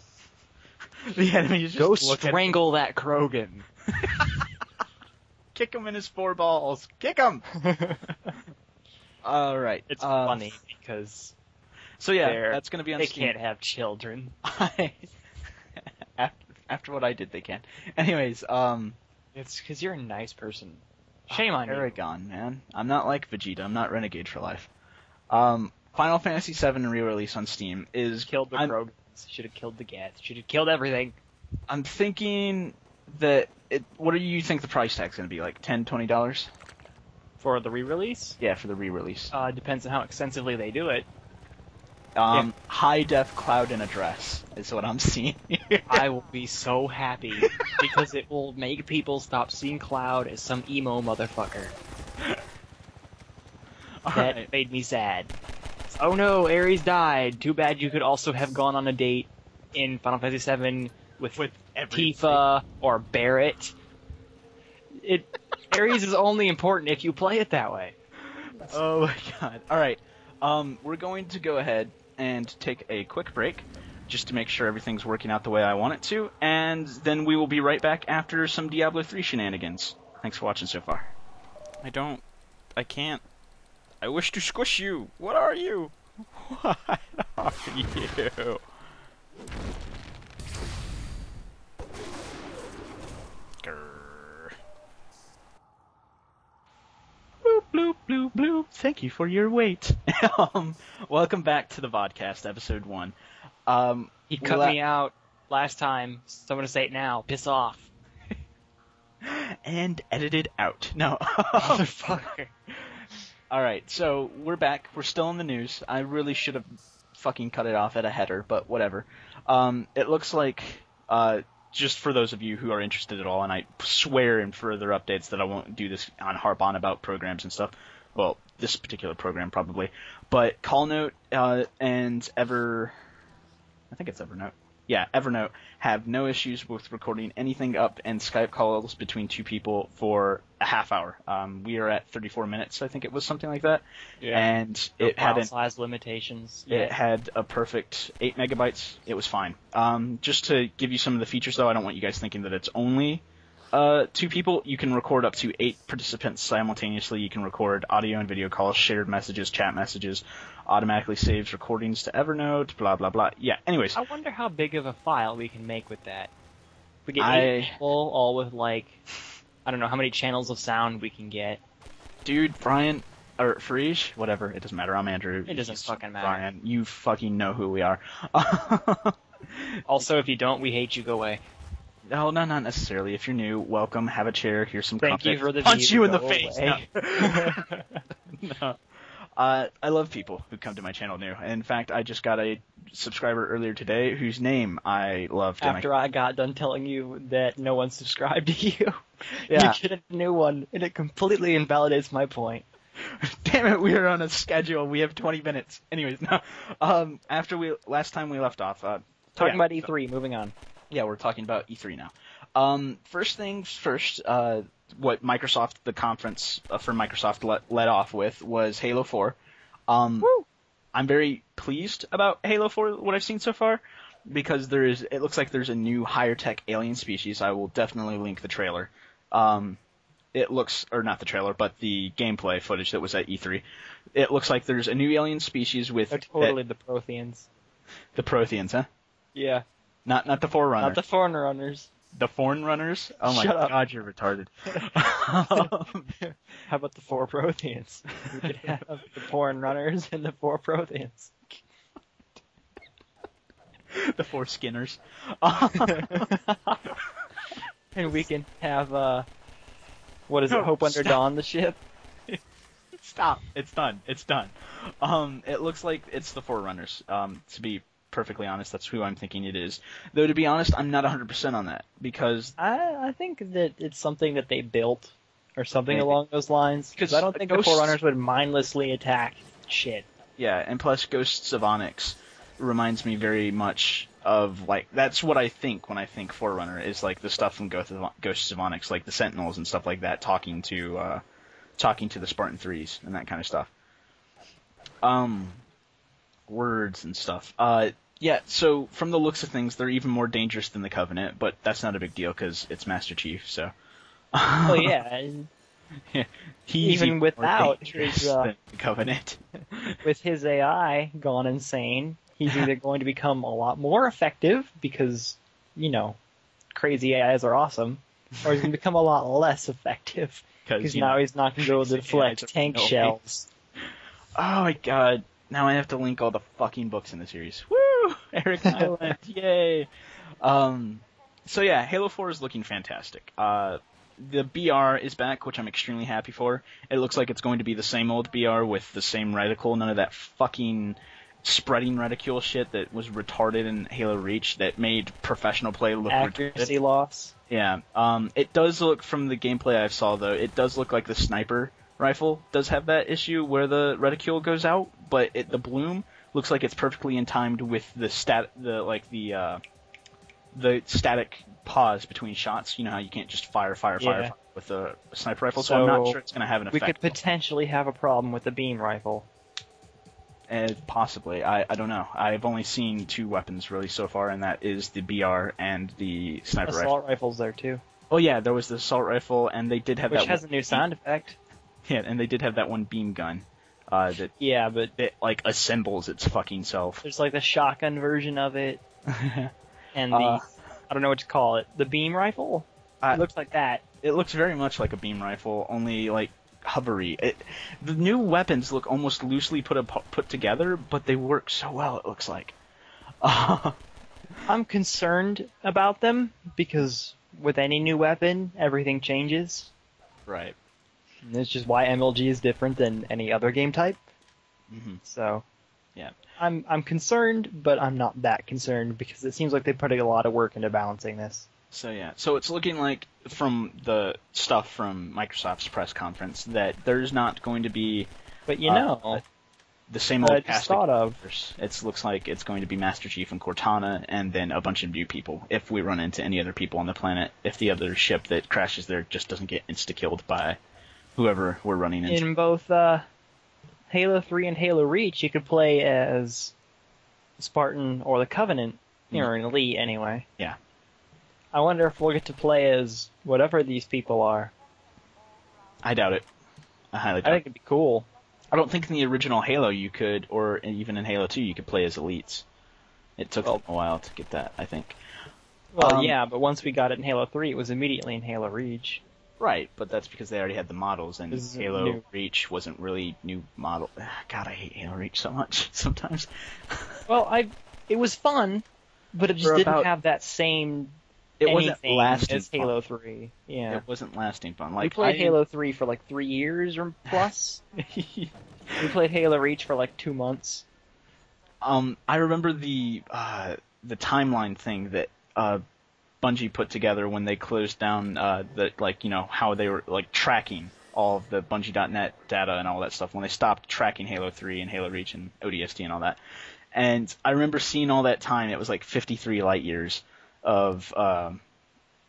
A: the enemy just
B: go strangle that Krogan.
A: Kick him in his 4 balls. Kick him. All right.
B: It's funny because.
A: So yeah, that's going to be on
B: They
A: Steam.
B: can't have children.
A: After what I did, they can. Anyways,
B: it's because you're a nice person. Shame on you.
A: Aragon, man. I'm not like Vegeta. I'm not Renegade for life. Final Fantasy VII re-release on Steam is...
B: Killed the Krogans. Should have killed the Gats. Should have killed everything.
A: I'm thinking that... what do you think the price tag's going to be? $10, $20?
B: For the re-release?
A: Yeah, for the re-release.
B: Depends on how extensively they do it.
A: High-def cloud in a dress is what I'm seeing here.
B: I will be so happy because it will make people stop seeing Cloud as some emo motherfucker. That made me sad. Oh no, Ares died. Too bad you could also have gone on a date in Final Fantasy VII with Tifa or Barrett. Ares is only important if you play it that way.
A: Oh my god. Alright, we're going to go ahead and take a quick break, just to make sure everything's working out the way I want it to, and then we will be right back after some Diablo 3 shenanigans. Thanks for watching so far. I can't. I wish to squish you. What are you? What are you? Grrr. Bloop, bloop, bloop, bloop. Thank you for your wait. Welcome back to the Vodcast, episode 1.
B: He cut me out last time, so I'm gonna say it now. Piss off.
A: And edited out. No.
B: Motherfucker.
A: Alright, so we're back. We're still in the news. I really should have fucking cut it off at a header, but whatever. It looks like, just for those of you who are interested at all, and I swear in further updates that I won't do this on harp on about programs and stuff. Well, this particular program probably. But CallNote and I think it's Evernote. Yeah, Evernote have no issues with recording anything up and Skype calls between two people for a half hour. We are at 34 minutes, I think it was, something like that.
B: Yeah.
A: And
B: No
A: it had
B: size limitations.
A: it had a perfect 8 megabytes. It was fine. Just to give you some of the features, though, I don't want you guys thinking that it's only 2 people. You can record up to 8 participants simultaneously. You can record audio and video calls, shared messages, chat messages, automatically saves recordings to Evernote, blah, blah, blah. Yeah, anyways.
B: I wonder how big of a file we can make with that. We get 8 people, all with, like, I don't know how many channels of sound we can get.
A: Dude, Brian, or Frege, whatever, it doesn't matter. I'm Andrew.
B: It doesn't fucking matter.
A: Brian, you fucking know who we are.
B: Also, if you don't, we hate you, go away.
A: No, not necessarily. If you're new, welcome, have a chair, here's some
B: Thank you
A: content.
B: for the
A: Punch
B: view,
A: you in the
B: go
A: face.
B: away.
A: No. I love people who come to my channel new. In fact, I just got a subscriber earlier today whose name I loved.
B: After I got done telling you that no one subscribed to you,
A: Yeah.
B: you get a new one, and it completely invalidates my point.
A: Damn it, we are on a schedule. We have 20 minutes. Anyways, no. Last time we left off,
B: Talking about E3, moving on.
A: Yeah, we're talking about E3 now. First things first, what Microsoft, the conference for Microsoft led off with was Halo 4.
B: Woo!
A: I'm very pleased about Halo 4, what I've seen so far, because it looks like there's a new higher tech alien species. I will definitely link the trailer. It looks, or not the trailer, but the gameplay footage that was at E3. It looks like there's a new alien species with...
B: They're totally the Protheans.
A: The Protheans, huh?
B: Yeah.
A: Not the Forerunner.
B: Not the Forerunners.
A: The Forerunners? Oh my
B: Shut up.
A: god, you're retarded.
B: How about the 4 Protheans? We could have the Forerunners and the 4 Protheans.
A: The 4 Skinners.
B: And we can have, what is it,
A: No,
B: Hope Under
A: stop.
B: Dawn, the ship?
A: Stop. It's done. It's done. It looks like it's the Forerunners. To be perfectly honest, that's who I'm thinking it is. Though, to be honest, I'm not 100% on that, because...
B: I think that it's something that they built, or something
A: Maybe.
B: along those lines. Because I don't think the
A: Ghosts-
B: Forerunners would mindlessly attack shit.
A: Yeah, and plus Ghosts of Onyx reminds me very much of, like, that's what I think when I think Forerunner, is like the stuff from Ghosts of Onyx, like the Sentinels and stuff like that, talking to the Spartan 3s and that kind of stuff. Words and stuff. Yeah, so from the looks of things, they're even more dangerous than the Covenant, but that's not a big deal because it's Master Chief, so...
B: Well, yeah, and
A: Yeah, he's
B: even
A: more
B: without
A: dangerous
B: his,
A: than the Covenant.
B: with his AI gone insane, he's either going to become a lot more effective because, you know, crazy AIs are awesome, or he's going to become a lot less effective because now he's not going to be able to deflect tank shells.
A: Oh my god. Now I have to link all the fucking books in the series. Woo! Eric Island, yay! So yeah, Halo 4 is looking fantastic. The BR is back, which I'm extremely happy for. It looks like it's going to be the same old BR with the same reticle, none of that fucking spreading reticule shit that was retarded in Halo Reach that made professional play look
B: Accuracy
A: retarded.
B: loss.
A: Yeah. It does look, from the gameplay I saw though, it does look like the sniper rifle does have that issue where the reticule goes out, but the bloom looks like it's perfectly in timed with the static pause between shots. You know how you can't just fire with a sniper rifle, so I'm not sure it's going to have an effect.
B: We could potentially have a problem with the beam rifle.
A: Possibly. I don't know. I've only seen 2 weapons really so far, and that is the BR and the sniper rifle.
B: Assault rifle's there too.
A: Oh yeah, there was the assault rifle, and they did have
B: Which has a new sound effect.
A: Yeah, and they did have that one beam gun. But it like assembles its fucking self.
B: There's like the shotgun version of it, and the I don't know what to call it. The beam rifle. It looks like that.
A: It looks very much like a beam rifle, only like hovery. The new weapons look almost loosely put together, but they work so well. It looks like.
B: I'm concerned about them because with any new weapon, everything changes.
A: Right.
B: And that's just why MLG is different than any other game type.
A: Mm-hmm.
B: So,
A: yeah,
B: I'm concerned, but I'm not that concerned because it seems like they put a lot of work into balancing this.
A: So yeah, so it's looking like from the stuff from Microsoft's press conference that there's not going to be.
B: But
A: the same old
B: I just thought of.
A: It looks like it's going to be Master Chief and Cortana, and then a bunch of new people. If we run into any other people on the planet, if the other ship that crashes there just doesn't get insta-killed by whoever we're running into.
B: In both Halo 3 and Halo Reach, you could play as Spartan or the Covenant, or an Elite anyway.
A: Yeah.
B: I wonder if we'll get to play as whatever these people are.
A: I doubt it. I highly doubt it.
B: I think it'd be cool.
A: I don't think in the original Halo you could, or even in Halo 2, you could play as elites. It took a while to get that, I think.
B: Well, yeah, but once we got it in Halo 3, it was immediately in Halo Reach.
A: Right, but that's because they already had the models, and Halo Reach wasn't really new model. God, I hate Halo Reach so much sometimes.
B: Well, it was fun, but it just didn't have that same. It wasn't lasting as Halo 3. Yeah,
A: it wasn't lasting fun.
B: We played Halo 3 for like 3 years or plus. We played Halo Reach for like 2 months.
A: I remember the timeline thing that Bungie put together when they closed down how they were like tracking all of the Bungie.net data and all that stuff when they stopped tracking Halo 3 and Halo Reach and ODST and all that. And I remember seeing all that time. It was like 53 light years of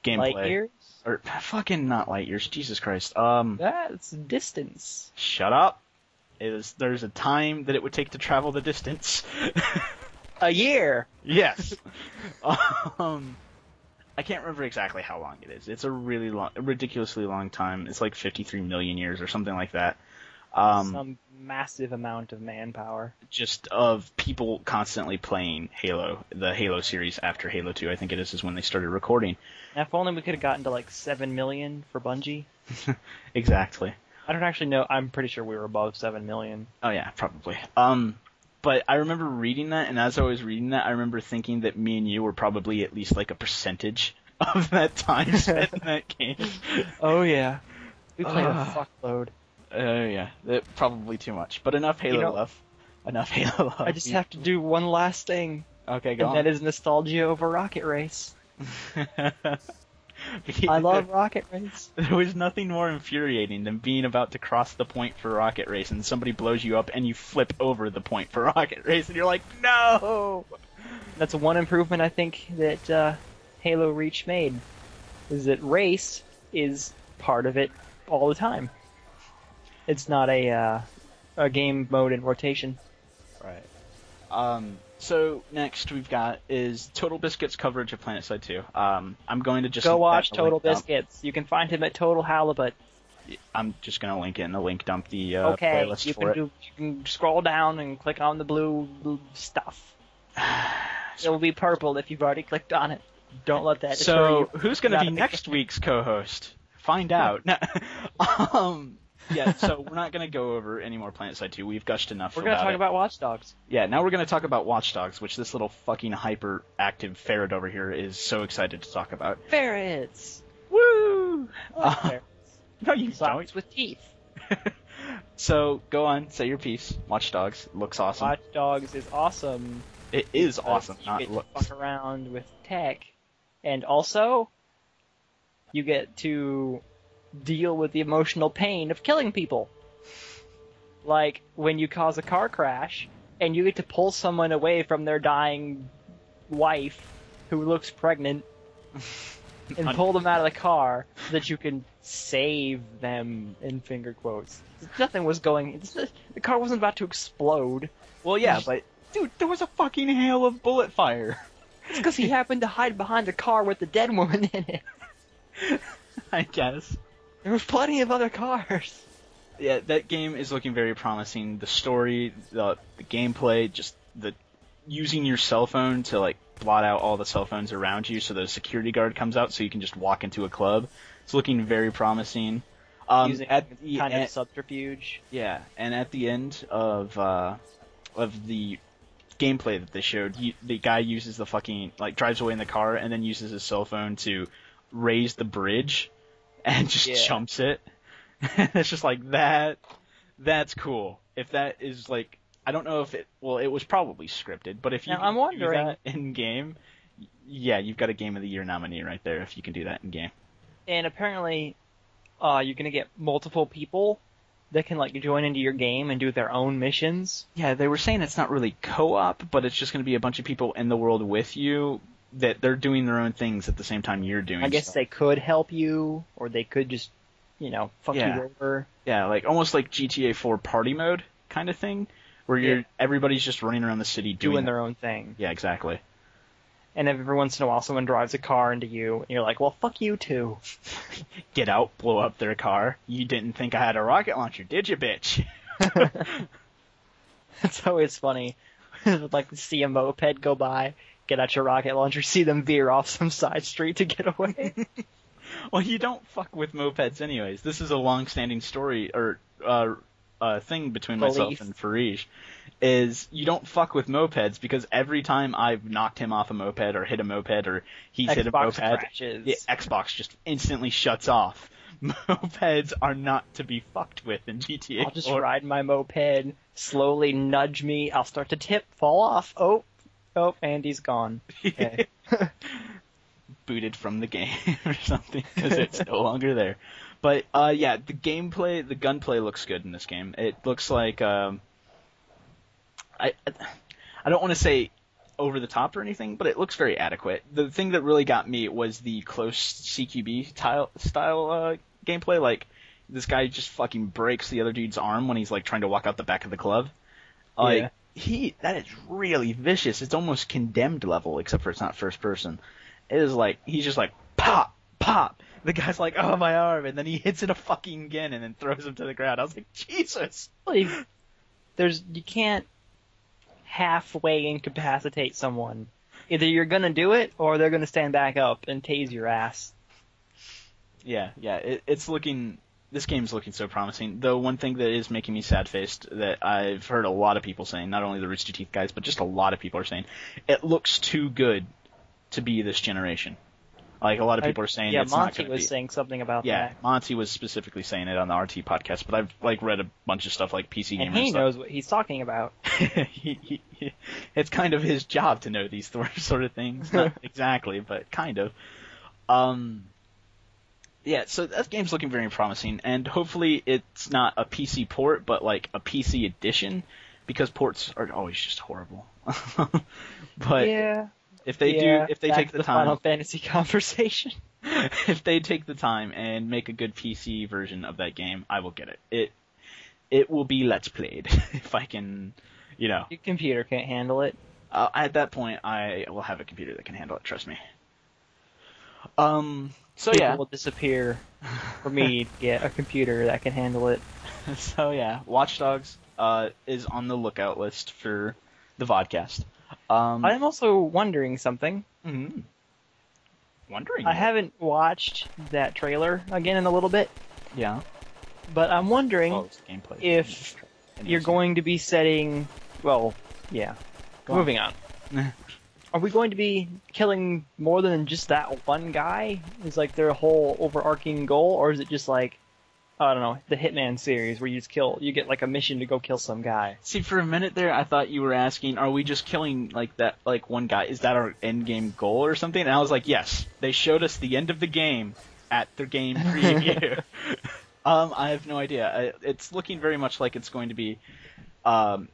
A: gameplay.
B: Light years?
A: Or fucking not light years. Jesus Christ.
B: That's distance.
A: Shut up. There's a time that it would take to travel the distance.
B: A year.
A: Yes. I can't remember exactly how long it is. It's a ridiculously long time. It's like 53 million years or something like that.
B: Some massive amount of manpower.
A: Just of people constantly playing Halo, the Halo series after Halo 2, I think it is when they started recording.
B: Now, if only we could have gotten to like 7 million for Bungie.
A: Exactly.
B: I don't actually know. I'm pretty sure we were above 7 million.
A: Oh yeah, probably. But I remember reading that, and as I was reading that, I remember thinking that me and you were probably at least like a percentage of that time spent in that game.
B: Oh yeah. We played a fuckload.
A: Yeah, probably too much. But enough Halo love. Enough Halo love.
B: I just have to do one last thing.
A: Okay, go on.
B: And that is nostalgia over Rocket Race. I love Rocket Race.
A: There was nothing more infuriating than being about to cross the point for Rocket Race and somebody blows you up and you flip over the point for Rocket Race and you're like, no!
B: That's one improvement I think that Halo Reach made, is that race is part of it all the time. It's not a game mode in rotation.
A: Right. So next we've got is Total Biscuit's coverage of PlanetSide 2. I'm going to just
B: go watch Total Biscuits. You can find him at Total Halibut.
A: I'm just going to link it in the link dump the playlist
B: for it. You can scroll down and click on the blue stuff. It will be purple if you've already clicked on it. Don't let that deter you.
A: So who's going to be next week's co-host? Find out. Yeah, so we're not going to go over any more PlanetSide 2. We've gushed enough.
B: We're going to talk about Watch Dogs.
A: Yeah, now we're going to talk about Watch Dogs, which this little fucking hyperactive ferret over here is so excited to talk about.
B: Ferrets!
A: Woo!
B: Ferrets.
A: No, you
B: Socks
A: don't.
B: with teeth.
A: So, go on, say your piece. Watch Dogs looks awesome.
B: Watch Dogs is awesome.
A: It is awesome.
B: You get to fuck around with tech. And also, you get to deal with the emotional pain of killing people. Like when you cause a car crash and you get to pull someone away from their dying wife who looks pregnant and pull them out of the car so that you can save them, in finger quotes. Nothing was going... The car wasn't about to explode.
A: Well, yeah, but... Dude, there was a fucking hail of bullet fire.
B: It's because he happened to hide behind a car with the dead woman in it.
A: I guess.
B: There was plenty of other cars.
A: Yeah, that game is looking very promising. The story, the gameplay, just the using your cell phone to like blot out all the cell phones around you so the security guard comes out so you can just walk into a club. It's looking very promising.
B: Using kind of subterfuge.
A: Yeah, and at the end of the gameplay that they showed, the guy uses the fucking, like, drives away in the car and then uses his cell phone to raise the bridge and just jumps it. It's just like, that's cool. If that is, like, I don't know if it was probably scripted, but if you
B: I'm wondering,
A: do that in-game, yeah, you've got a Game of the Year nominee right there if you can do that in-game.
B: And apparently, you're gonna get multiple people that can, like, join into your game and do their own missions.
A: Yeah, they were saying it's not really co-op, but it's just going to be a bunch of people in the world with you that they're doing their own things at the same time you're doing
B: I guess
A: stuff.
B: they could help you, or they could just, fuck you over.
A: Yeah, like almost like GTA 4 party mode kind of thing, where everybody's just running around the city
B: doing their own thing.
A: Yeah, exactly.
B: And every once in a while someone drives a car into you, and you're like, well, fuck you too.
A: Get out, blow up their car. You didn't think I had a rocket launcher, did you, bitch?
B: It's always funny. Like, see a moped go by, get out your rocket launcher, see them veer off some side street to get away.
A: Well, you don't fuck with mopeds anyways. This is a long-standing story, or thing between myself and Farij, is you don't fuck with mopeds because every time I've knocked him off a moped or hit a moped or he's hit a moped, the Xbox just instantly shuts off. Mopeds are not to be fucked with in GTA.
B: I'll just ride my moped, slowly nudge me, I'll start to tip, fall off, oh, Andy's gone. Okay.
A: Booted from the game or something because it's no longer there. But yeah, the gameplay, the gunplay looks good in this game. It looks like I don't want to say over the top or anything, but it looks very adequate. The thing that really got me was the close CQB style gameplay. Like, this guy just fucking breaks the other dude's arm when he's like trying to walk out the back of the club. Like, that is really vicious. It's almost Condemned level, except for it's not first person. It is like, he's just like, pop, pop. The guy's like, oh, my arm, and then he hits it a fucking again and then throws him to the ground. I was like, Jesus!
B: Well, you can't halfway incapacitate someone. Either you're gonna do it, or they're gonna stand back up and tase your ass.
A: Yeah, this game's looking so promising. Though one thing that is making me sad-faced that I've heard a lot of people saying, not only the Rooster Teeth guys, but just a lot of people are saying, it looks too good to be this generation. Like, a lot of people are saying it's not going to be.
B: Yeah, Monty was saying something about that.
A: Yeah, Monty was specifically saying it on the RT podcast, but I've, like, read a bunch of stuff like PC Gamer
B: and he knows what he's talking about.
A: It's kind of his job to know these sort of things. Not exactly, but kind of. Yeah, so that game's looking very promising, and hopefully it's not a PC port, but, like, a PC edition, because ports are always just horrible. But... yeah. If they take the time,
B: Final Fantasy conversation.
A: If they take the time and make a good PC version of that game, I will get it. It will be Let's Played if I can,
B: Your computer can't handle it.
A: At that point, I will have a computer that can handle it. Trust me. So
B: People will disappear for me to get a computer that can handle it.
A: So yeah, Watch Dogs is on the lookout list for the Vodcast.
B: I'm also wondering something.
A: Mm-hmm.
B: I haven't watched that trailer again in a little bit.
A: Yeah.
B: But I'm wondering if you're going to be setting... Well, yeah. Moving on. Are we going to be killing more than just that one guy? Is like their whole overarching goal? Or is it just like, I don't know, the Hitman series where you get like a mission to go kill some guy?
A: See, for a minute there, I thought you were asking, are we just killing like that, like one guy? Is that our end game goal or something? And I was like, yes. They showed us the end of the game at their game preview. I have no idea. It's looking very much like it's going to be, open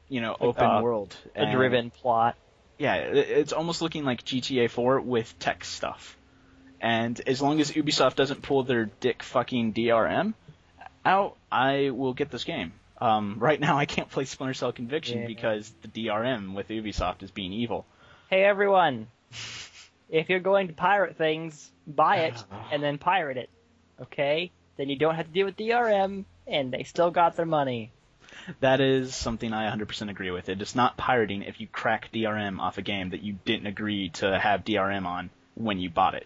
A: world.
B: A driven plot.
A: Yeah, it's almost looking like GTA 4 with tech stuff. And as long as Ubisoft doesn't pull their dick fucking DRM out, I will get this game. Right now I can't play Splinter Cell Conviction because the DRM with Ubisoft is being evil.
B: Hey everyone, if you're going to pirate things, buy it and then pirate it, okay? Then you don't have to deal with DRM, and they still got their money.
A: That is something I 100% agree with. It is not pirating if you crack DRM off a game that you didn't agree to have DRM on when you bought it.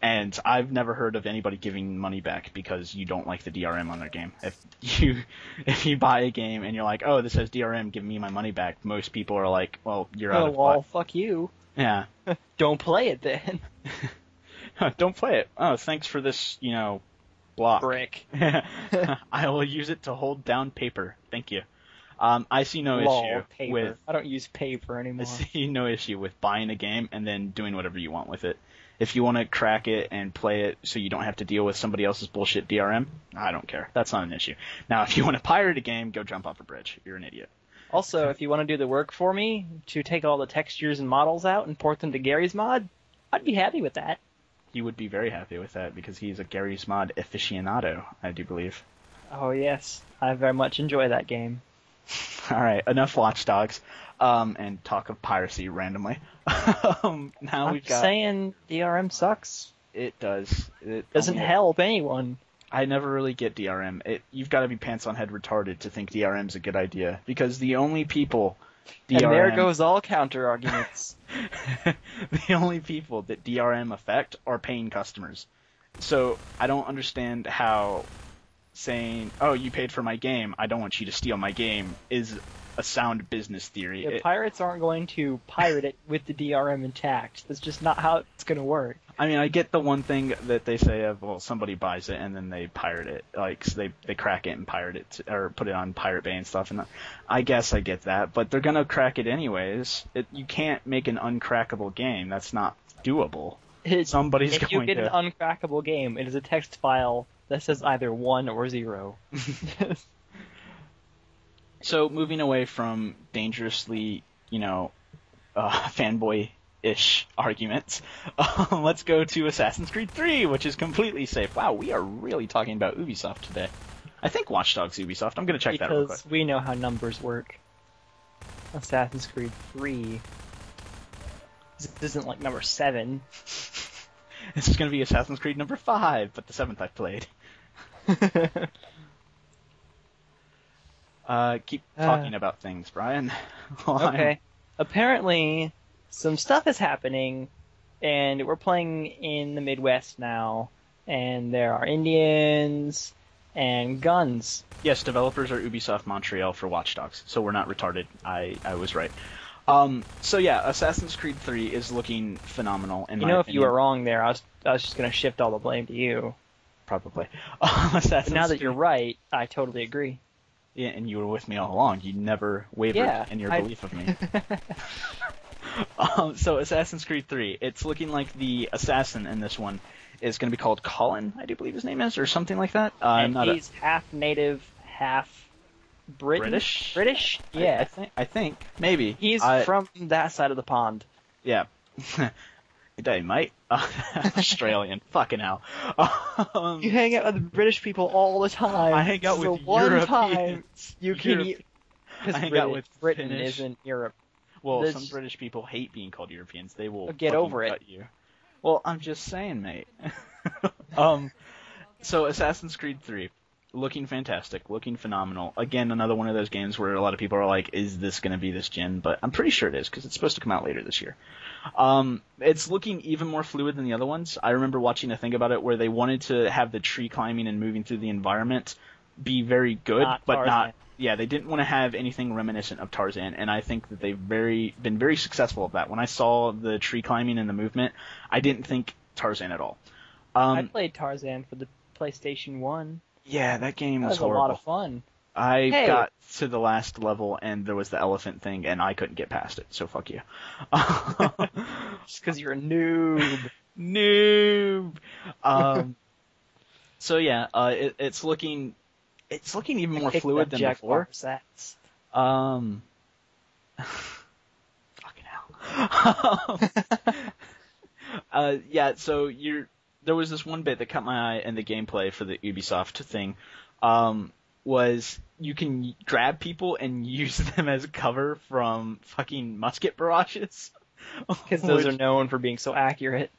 A: And I've never heard of anybody giving money back because you don't like the DRM on their game. If you buy a game and you're like, oh, this has DRM, give me my money back, most people are like, well, you're out of luck.
B: Fuck you.
A: Yeah.
B: Don't play it then.
A: Don't play it. Oh, thanks for this, block.
B: Brick.
A: I will use it to hold down paper. Thank you. I see no issue
B: paper.
A: with.
B: I don't use paper anymore.
A: I see no issue with buying a game and then doing whatever you want with it. If you want to crack it and play it so you don't have to deal with somebody else's bullshit DRM, I don't care. That's not an issue. Now, if you want to pirate a game, go jump off a bridge. You're an idiot.
B: Also, if you want to do the work for me to take all the textures and models out and port them to Gary's mod, I'd be happy with that.
A: He would be very happy with that because he's a Gary's Mod aficionado, I do believe.
B: Oh, yes. I very much enjoy that game.
A: All right, enough Watch Dogs and talk of piracy randomly. Now we've got...
B: saying DRM sucks.
A: It does. It
B: doesn't help anyone.
A: I never really get DRM. You've got to be pants on head retarded to think DRM's a good idea because the only people...
B: And there goes all counter arguments.
A: The only people that DRM affect are paying customers. So I don't understand how saying, oh, you paid for my game, I don't want you to steal my game, is a sound business theory.
B: The pirates aren't going to pirate it with the DRM intact. That's just not how it's going to work.
A: I mean, I get the one thing that they say of, well, somebody buys it and then they pirate it. Like, so they crack it and pirate it, or put it on Pirate Bay and stuff. And I guess I get that, but they're going to crack it anyways. You can't make an uncrackable game. That's not doable. Somebody's
B: if
A: going to...
B: If you get an uncrackable game, it is a text file that says either 1 or 0.
A: So, moving away from dangerously, fanboy-ish arguments, let's go to Assassin's Creed 3, which is completely safe. Wow, we are really talking about Ubisoft today. I think Watch Dogs Ubisoft. I'm going to check that real quick.
B: Because we know how numbers work. Assassin's Creed 3. This isn't like number 7.
A: This is going to be Assassin's Creed number 5, but the 7th I've played. Keep talking about things, Brian.
B: Okay. Apparently, some stuff is happening, and we're playing in the Midwest now, and there are Indians and guns.
A: Yes, developers are Ubisoft Montreal for Watch Dogs, so we're not retarded. I was right. So yeah, Assassin's Creed 3 is looking phenomenal in my opinion.
B: If you were wrong there, I was just going to shift all the blame to you.
A: Probably.
B: But now that you're right, I totally agree.
A: Yeah, and you were with me all along. You never wavered in your belief of me. So Assassin's Creed 3, it's looking like the assassin in this one is going to be called Colin, I do believe his name is, or something like that.
B: And he's half native, half British? British? Yeah.
A: I think. Maybe.
B: He's from that side of the pond.
A: Yeah. Good day, mate. Australian. Fucking hell.
B: You hang out with British people all the time.
A: I hang out with
B: one
A: Europeans.
B: Time you can
A: I hang out with
B: Britain
A: Finnish.
B: Isn't Europe.
A: Well, some British people hate being called Europeans. They will
B: get over it.
A: Cut you. Well, I'm just saying, mate. So Assassin's Creed 3. Looking fantastic, looking phenomenal. Again, another one of those games where a lot of people are like, is this going to be this gen? But I'm pretty sure it is, because it's supposed to come out later this year. It's looking even more fluid than the other ones. I remember watching a thing about it where they wanted to have the tree climbing and moving through the environment be very good, but not... Yeah, they didn't want to have anything reminiscent of Tarzan, and I think that they've been very successful at that. When I saw the tree climbing and the movement, I didn't think Tarzan at all.
B: I played Tarzan for the PlayStation 1.
A: Yeah, that game was horrible.
B: That was a lot of fun.
A: I got to the last level, and there was the elephant thing, and I couldn't get past it, so fuck you.
B: Just because you're a noob.
A: Noob! So yeah, it's looking even more fluid than before.
B: Sets.
A: Fucking hell. Yeah, so there was this one bit that caught my eye in the gameplay for the Ubisoft thing, was you can grab people and use them as cover from fucking musket barrages.
B: Because those are known for being so accurate.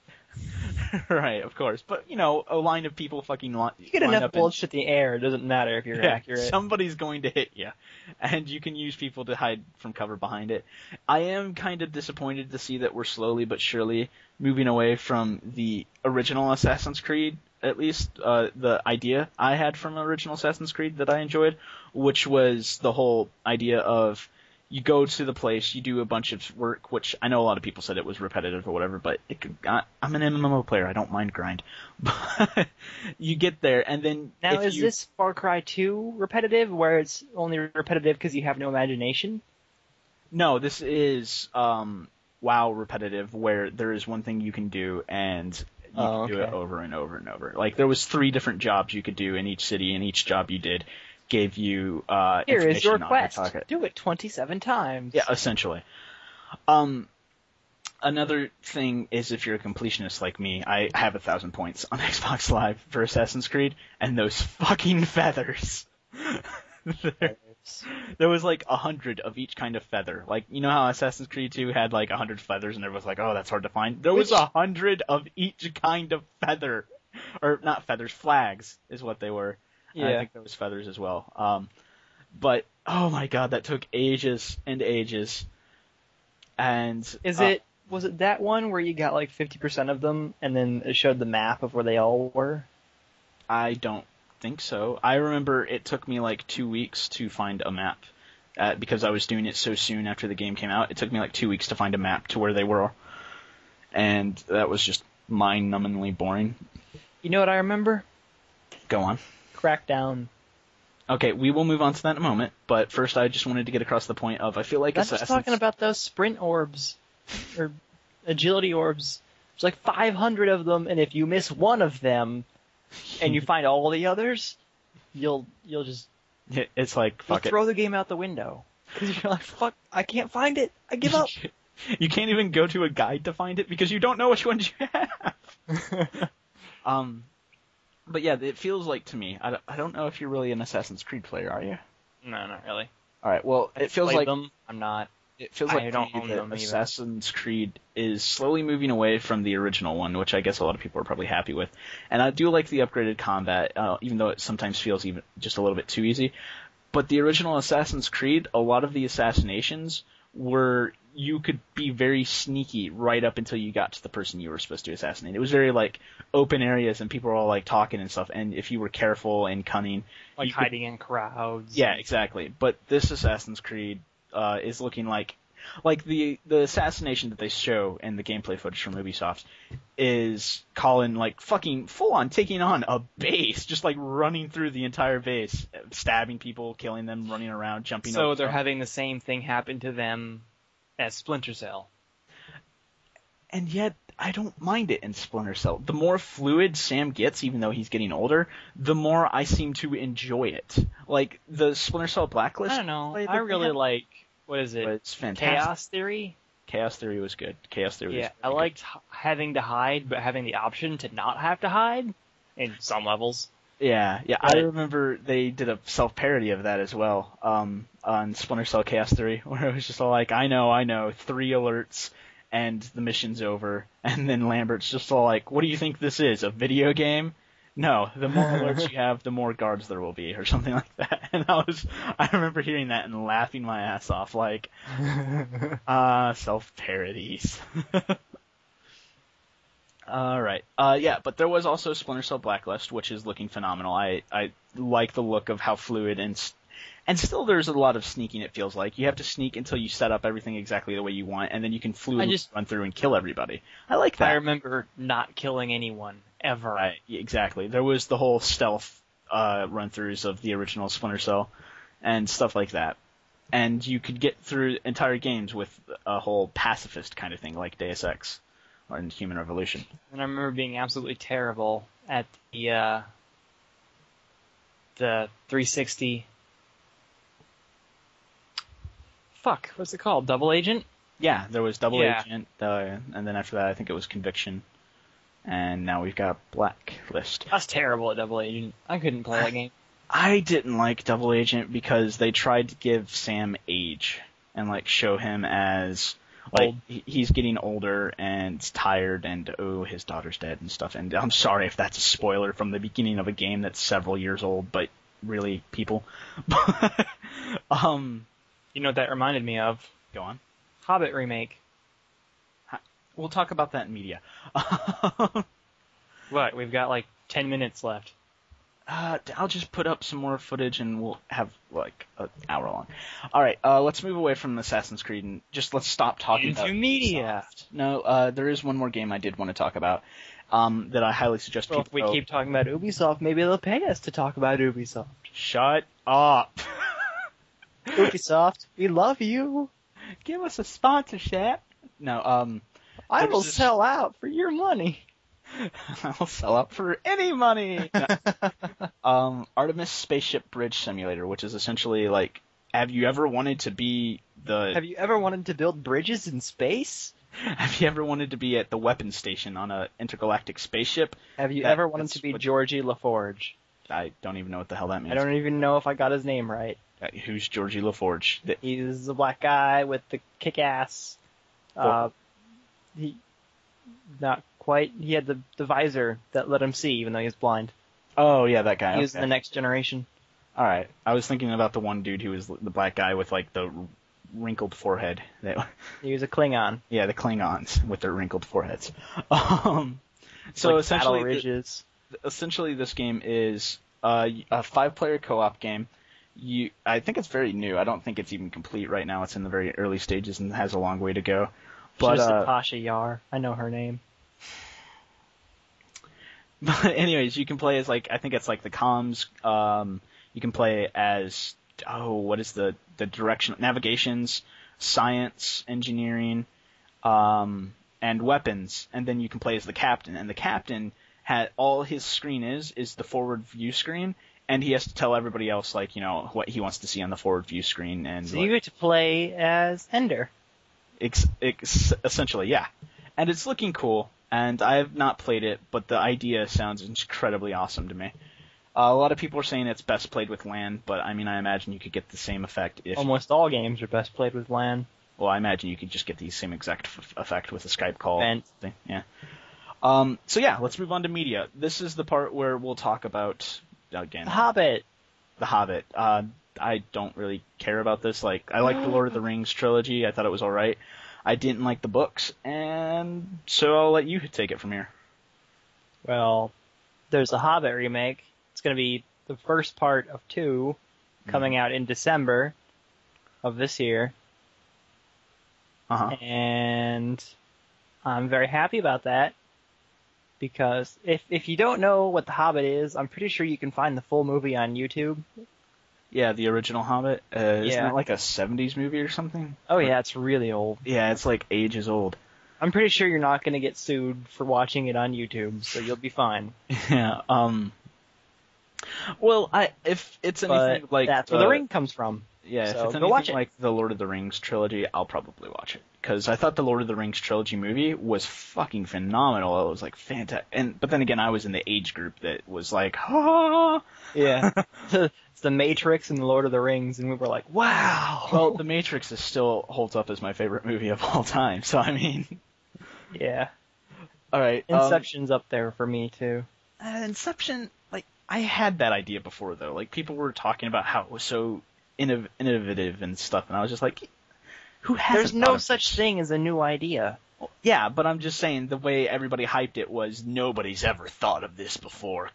A: Right, of course. But, a line of people fucking
B: You get enough bullets in the air, it doesn't matter if you're accurate.
A: Somebody's going to hit you. And you can use people to hide from cover behind it. I am kind of disappointed to see that we're slowly but surely moving away from the original Assassin's Creed, at least the idea I had from original Assassin's Creed that I enjoyed, which was the whole idea of you go to the place, you do a bunch of work, which I know a lot of people said it was repetitive or whatever, but I'm an MMO player. I don't mind grind. But you get there, and then...
B: Now, is this Far Cry 2 repetitive, where it's only repetitive because you have no imagination?
A: No, this is WoW repetitive, where there is one thing you can do, and you can do it over and over and over. Like, there was 3 different jobs you could do in each city, and each job you did gave you
B: Here is your
A: information on
B: quest.
A: your target.
B: Do it 27 times.
A: Yeah, essentially. Another thing is, if you're a completionist like me, I have 1,000 points on Xbox Live for Assassin's Creed, and those fucking feathers. There was like 100 of each kind of feather. Like, you know how Assassin's Creed 2 had like 100 feathers and everyone's like, oh, that's hard to find? There was 100 of each kind of feather. Or not feathers, flags is what they were.
B: Yeah.
A: I think there was feathers as well. But, oh my god, that took ages and ages. And...
B: Was it that one where you got like 50% of them and then it showed the map of where they all were?
A: I don't think so. I remember it took me like 2 weeks to find a map. Because I was doing it so soon after the game came out, it took me like 2 weeks to find a map to where they were. And that was just mind-numbingly boring.
B: You know what I remember?
A: Go on.
B: Crackdown.
A: Okay, we will move on to that in a moment, but first I just wanted to get across the point of, I feel like
B: I'm just talking about those sprint orbs, or agility orbs. There's like 500 of them, and if you miss one of them, and you find all the others, you'll just...
A: It's like, fuck it.
B: Throw the game out the window. Because you're like, fuck, I can't find it, I give up.
A: You can't even go to a guide to find it, because you don't know which ones you have. But yeah, it feels like to me, I don't know if you're really an Assassin's Creed player, are you?
B: No, not really.
A: Alright, well, it feels like...
B: them. I'm not.
A: It feels like
B: I don't own them either.
A: Assassin's Creed is slowly moving away from the original one, which I guess a lot of people are probably happy with. And I do like the upgraded combat, even though it sometimes feels even just a little bit too easy. But the original Assassin's Creed, a lot of the assassinations were... You could be very sneaky right up until you got to the person you were supposed to assassinate. It was very, like, open areas and people were all, like, talking and stuff. And if you were careful and cunning...
B: Like hiding in crowds.
A: Yeah, exactly. But this Assassin's Creed is looking like the assassination that they show in the gameplay footage from Ubisoft is Colin, like, fucking full-on taking on a base, just, like, running through the entire base, stabbing people, killing them, running around, jumping over.
B: So they're having the same thing happen to them as Splinter Cell.
A: And yet, I don't mind it in Splinter Cell. The more fluid Sam gets, even though he's getting older, the more I seem to enjoy it. Like, the Splinter Cell Blacklist...
B: I don't know. I really like... What is it?
A: It's fantastic.
B: Chaos Theory?
A: Chaos Theory was good. Chaos Theory was
B: Yeah, I liked having to hide, but having the option to not have to hide in some levels.
A: Yeah. I remember they did a self-parody of that as well, on Splinter Cell Chaos Theory, where it was just all like, I know, 3 alerts, and the mission's over, and then Lambert's just all like, what do you think this is, a video game? No, the more alerts you have, the more guards there will be, or something like that. And I remember hearing that and laughing my ass off, like, self-parodies. Alright. Yeah, but there was also Splinter Cell Blacklist, which is looking phenomenal. I like the look of how fluid and still there's a lot of sneaking, it feels like. You have to sneak until you set up everything exactly the way you want, and then you can fluidly run through and kill everybody. I like that.
B: I remember not killing anyone, ever.
A: Right, exactly. There was the whole stealth run-throughs of the original Splinter Cell and stuff like that. And you could get through entire games with a whole pacifist kind of thing, like Deus Ex or in Human Revolution.
B: And I remember being absolutely terrible at the the 360. Fuck, what's it called? Double Agent?
A: Yeah, there was Double Agent, and then after that I think it was Conviction. And now we've got Blacklist.
B: I was terrible at Double Agent. I couldn't play that game.
A: I didn't like Double Agent because they tried to give Sam age and like show him as like he's getting older and tired and his daughter's dead and stuff. And I'm sorry if that's a spoiler from the beginning of a game that's several years old, but really, people.
B: You know what that reminded me of?
A: Go on.
B: Hobbit remake.
A: We'll talk about that in media.
B: What? We've got like 10 minutes left.
A: I'll just put up some more footage and we'll have like an hour long. All right, let's move away from Assassin's Creed and just let's stop talking about
B: media.
A: Ubisoft. No, there is one more game I did want to talk about that I highly suggest people.
B: If we keep talking about Ubisoft, maybe they'll pay us to talk about Ubisoft.
A: Shut up.
B: Ubisoft, we love you.
A: Give us a sponsorship. No,
B: I will sell out for your money.
A: I'll sell out for any money. Artemis Spaceship Bridge Simulator, which is essentially like, have you ever wanted to be
B: Have you ever wanted to build bridges in space?
A: Have you ever wanted to be at the weapons station on an intergalactic spaceship?
B: Have you ever wanted to be Georgie LaForge?
A: I don't even know what the hell that means.
B: I don't even know if I got his name right.
A: Who's Georgie LaForge?
B: He's the black guy with the kick-ass. He not quite. He had the visor that let him see, even though he was blind.
A: Oh yeah, that guy.
B: He was in the Next Generation.
A: All right, I was thinking about the one dude who was the black guy with like the wrinkled forehead.
B: He was a Klingon.
A: Yeah, the Klingons with their wrinkled foreheads. So like essentially, this game is a 5-player co-op game. I think it's very new. I don't think it's even complete right now. It's in the very early stages and has a long way to go. But
B: Pasha Yar. I know her name.
A: But anyways, you can play as like, I think it's like the comms. You can play as what is the direction? Navigations, science, engineering, and weapons. And then you can play as the captain. And the captain all his screen is the forward view screen. And he has to tell everybody else, like, you know, what he wants to see on the forward view screen. And
B: so you get to play as Ender.
A: Essentially, yeah. And it's looking cool, and I have not played it, but the idea sounds incredibly awesome to me. A lot of people are saying it's best played with LAN, but I mean, I imagine you could get the same effect if...
B: Almost all games are best played with LAN.
A: Well, I imagine you could just get the same exact effect with a Skype call. Thing. Yeah. So yeah, let's move on to media. This is the part where we'll talk about... Again,
B: The Hobbit.
A: The Hobbit. I don't really care about this. Like, I like the Lord of the Rings trilogy. I thought it was all right. I didn't like the books, and so I'll let you take it from here.
B: Well, there's a Hobbit remake. It's going to be the first part of 2 coming out in December of this year.
A: Uh-huh.
B: And I'm very happy about that. Because if you don't know what The Hobbit is, I'm pretty sure you can find the full movie on YouTube.
A: Yeah, the original Hobbit. Isn't that like a 70s movie or something?
B: Oh yeah, it's really old.
A: Yeah, it's like ages old.
B: I'm pretty sure you're not going to get sued for watching it on YouTube, so you'll be fine.
A: Yeah. Well, if it's anything like
B: that's where the ring comes from.
A: Yeah,
B: so
A: if it's anything like the Lord of the Rings trilogy, I'll probably watch it. Because I thought the Lord of the Rings trilogy movie was fucking phenomenal. It was like fantastic. But then again, I was in the age group that was like, ah!
B: Yeah. It's the Matrix and the Lord of the Rings, and we were like, wow!
A: Well, the Matrix still holds up as my favorite movie of all time, so I mean...
B: Yeah.
A: Alright.
B: Inception's up there for me, too.
A: Inception, like, I had that idea before, though. Like, people were talking about how it was so innovative and stuff, and I was just like, who has?
B: There's no such thing as a new idea.
A: Well, yeah, but I'm just saying the way everybody hyped it was nobody's ever thought of this before.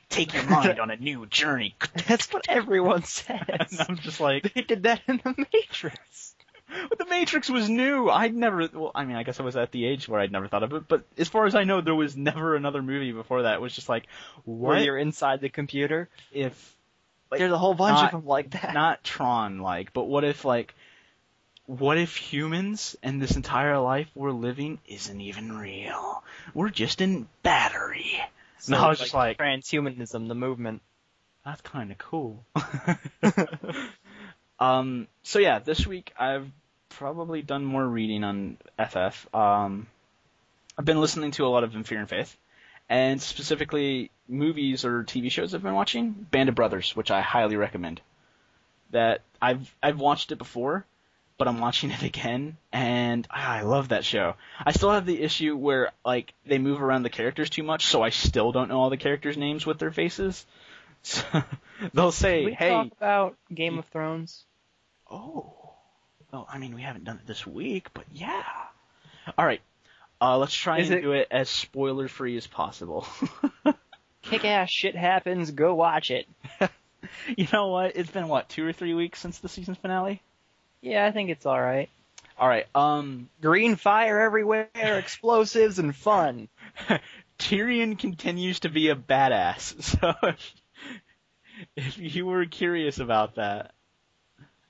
A: Take your mind on a new journey.
B: That's what everyone says.
A: And I'm just like,
B: they did that in the Matrix.
A: But the Matrix was new. I guess I was at the age where I'd never thought of it, but as far as I know, there was never another movie before that. It was just like, what?
B: Where you're inside the computer?
A: Like,
B: there's a whole bunch of them like that.
A: Not Tron-like, but what if humans and this entire life we're living isn't even real? We're just in battery.
B: So I was just like transhumanism, the movement.
A: That's kind of cool. So yeah, this week I've probably done more reading on FF. I've been listening to a lot of In Fear and Faith, and specifically movies or TV shows I've been watching. Band of Brothers, which I highly recommend. That I've watched it before, but I'm watching it again, and I love that show. I still have the issue where like they move around the characters too much, so I still don't know all the characters' names with their faces. So they'll say,
B: Can we
A: "Hey,
B: talk about Game of Thrones?"
A: oh, well, I mean we haven't done it this week, but yeah. All right, let's try and do it as spoiler-free as possible."
B: Kick-ass shit happens. Go watch it.
A: You know what? It's been, 2 or 3 weeks since the season finale?
B: Yeah, I think it's all right.
A: All right.
B: Green fire everywhere, explosives, and fun.
A: Tyrion continues to be a badass. So if you were curious about that,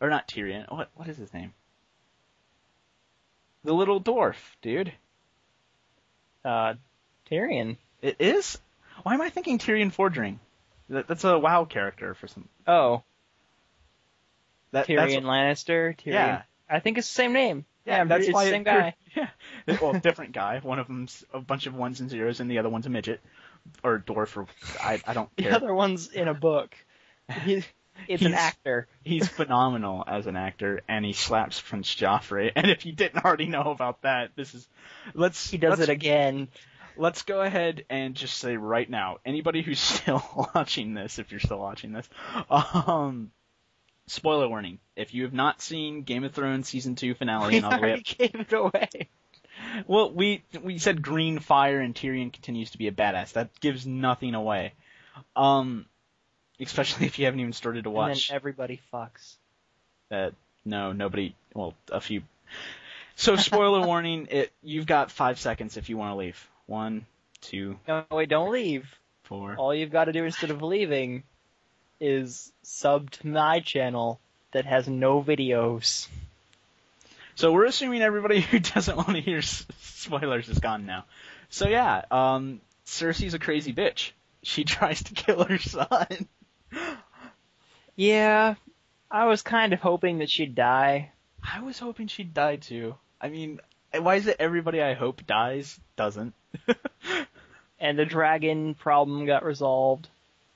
A: or not Tyrion, what is his name? The little dwarf, dude.
B: Tyrion.
A: It is? Why am I thinking Tyrion Forgering? That's a WoW character for some.
B: Oh.
A: That's,
B: Tyrion Lannister. Tyrion.
A: Yeah.
B: I think it's the same name.
A: Yeah,
B: that's
A: it's
B: why
A: the
B: same guy.
A: Yeah. Well, different guy. One of them's a bunch of ones and zeros, and the other one's a midget or dwarf. Or I don't care.
B: The other one's in a book. It's an actor.
A: He's phenomenal as an actor, and he slaps Prince Joffrey. And if you didn't already know about that,
B: He does it again.
A: Let's go ahead and just say right now, anybody who's still watching this, if you're still watching this, spoiler warning. If you have not seen Game of Thrones Season 2 finale and all the way up...
B: gave it away.
A: Well, we said green fire and Tyrion continues to be a badass. That gives nothing away. Especially if you haven't even started to watch.
B: And then everybody fucks.
A: No, nobody... Well, a few... So, spoiler warning, you've got 5 seconds if you want to leave. 1, 2...
B: No, wait, don't leave.
A: 4...
B: All you've got to do instead of leaving is sub to my channel that has no videos.
A: So we're assuming everybody who doesn't want to hear spoilers is gone now. So yeah, Cersei's a crazy bitch. She tries to kill her son.
B: Yeah, I was kind of hoping that she'd die.
A: I was hoping she'd die too. I mean, why is it everybody I hope dies doesn't?
B: And the dragon problem got resolved.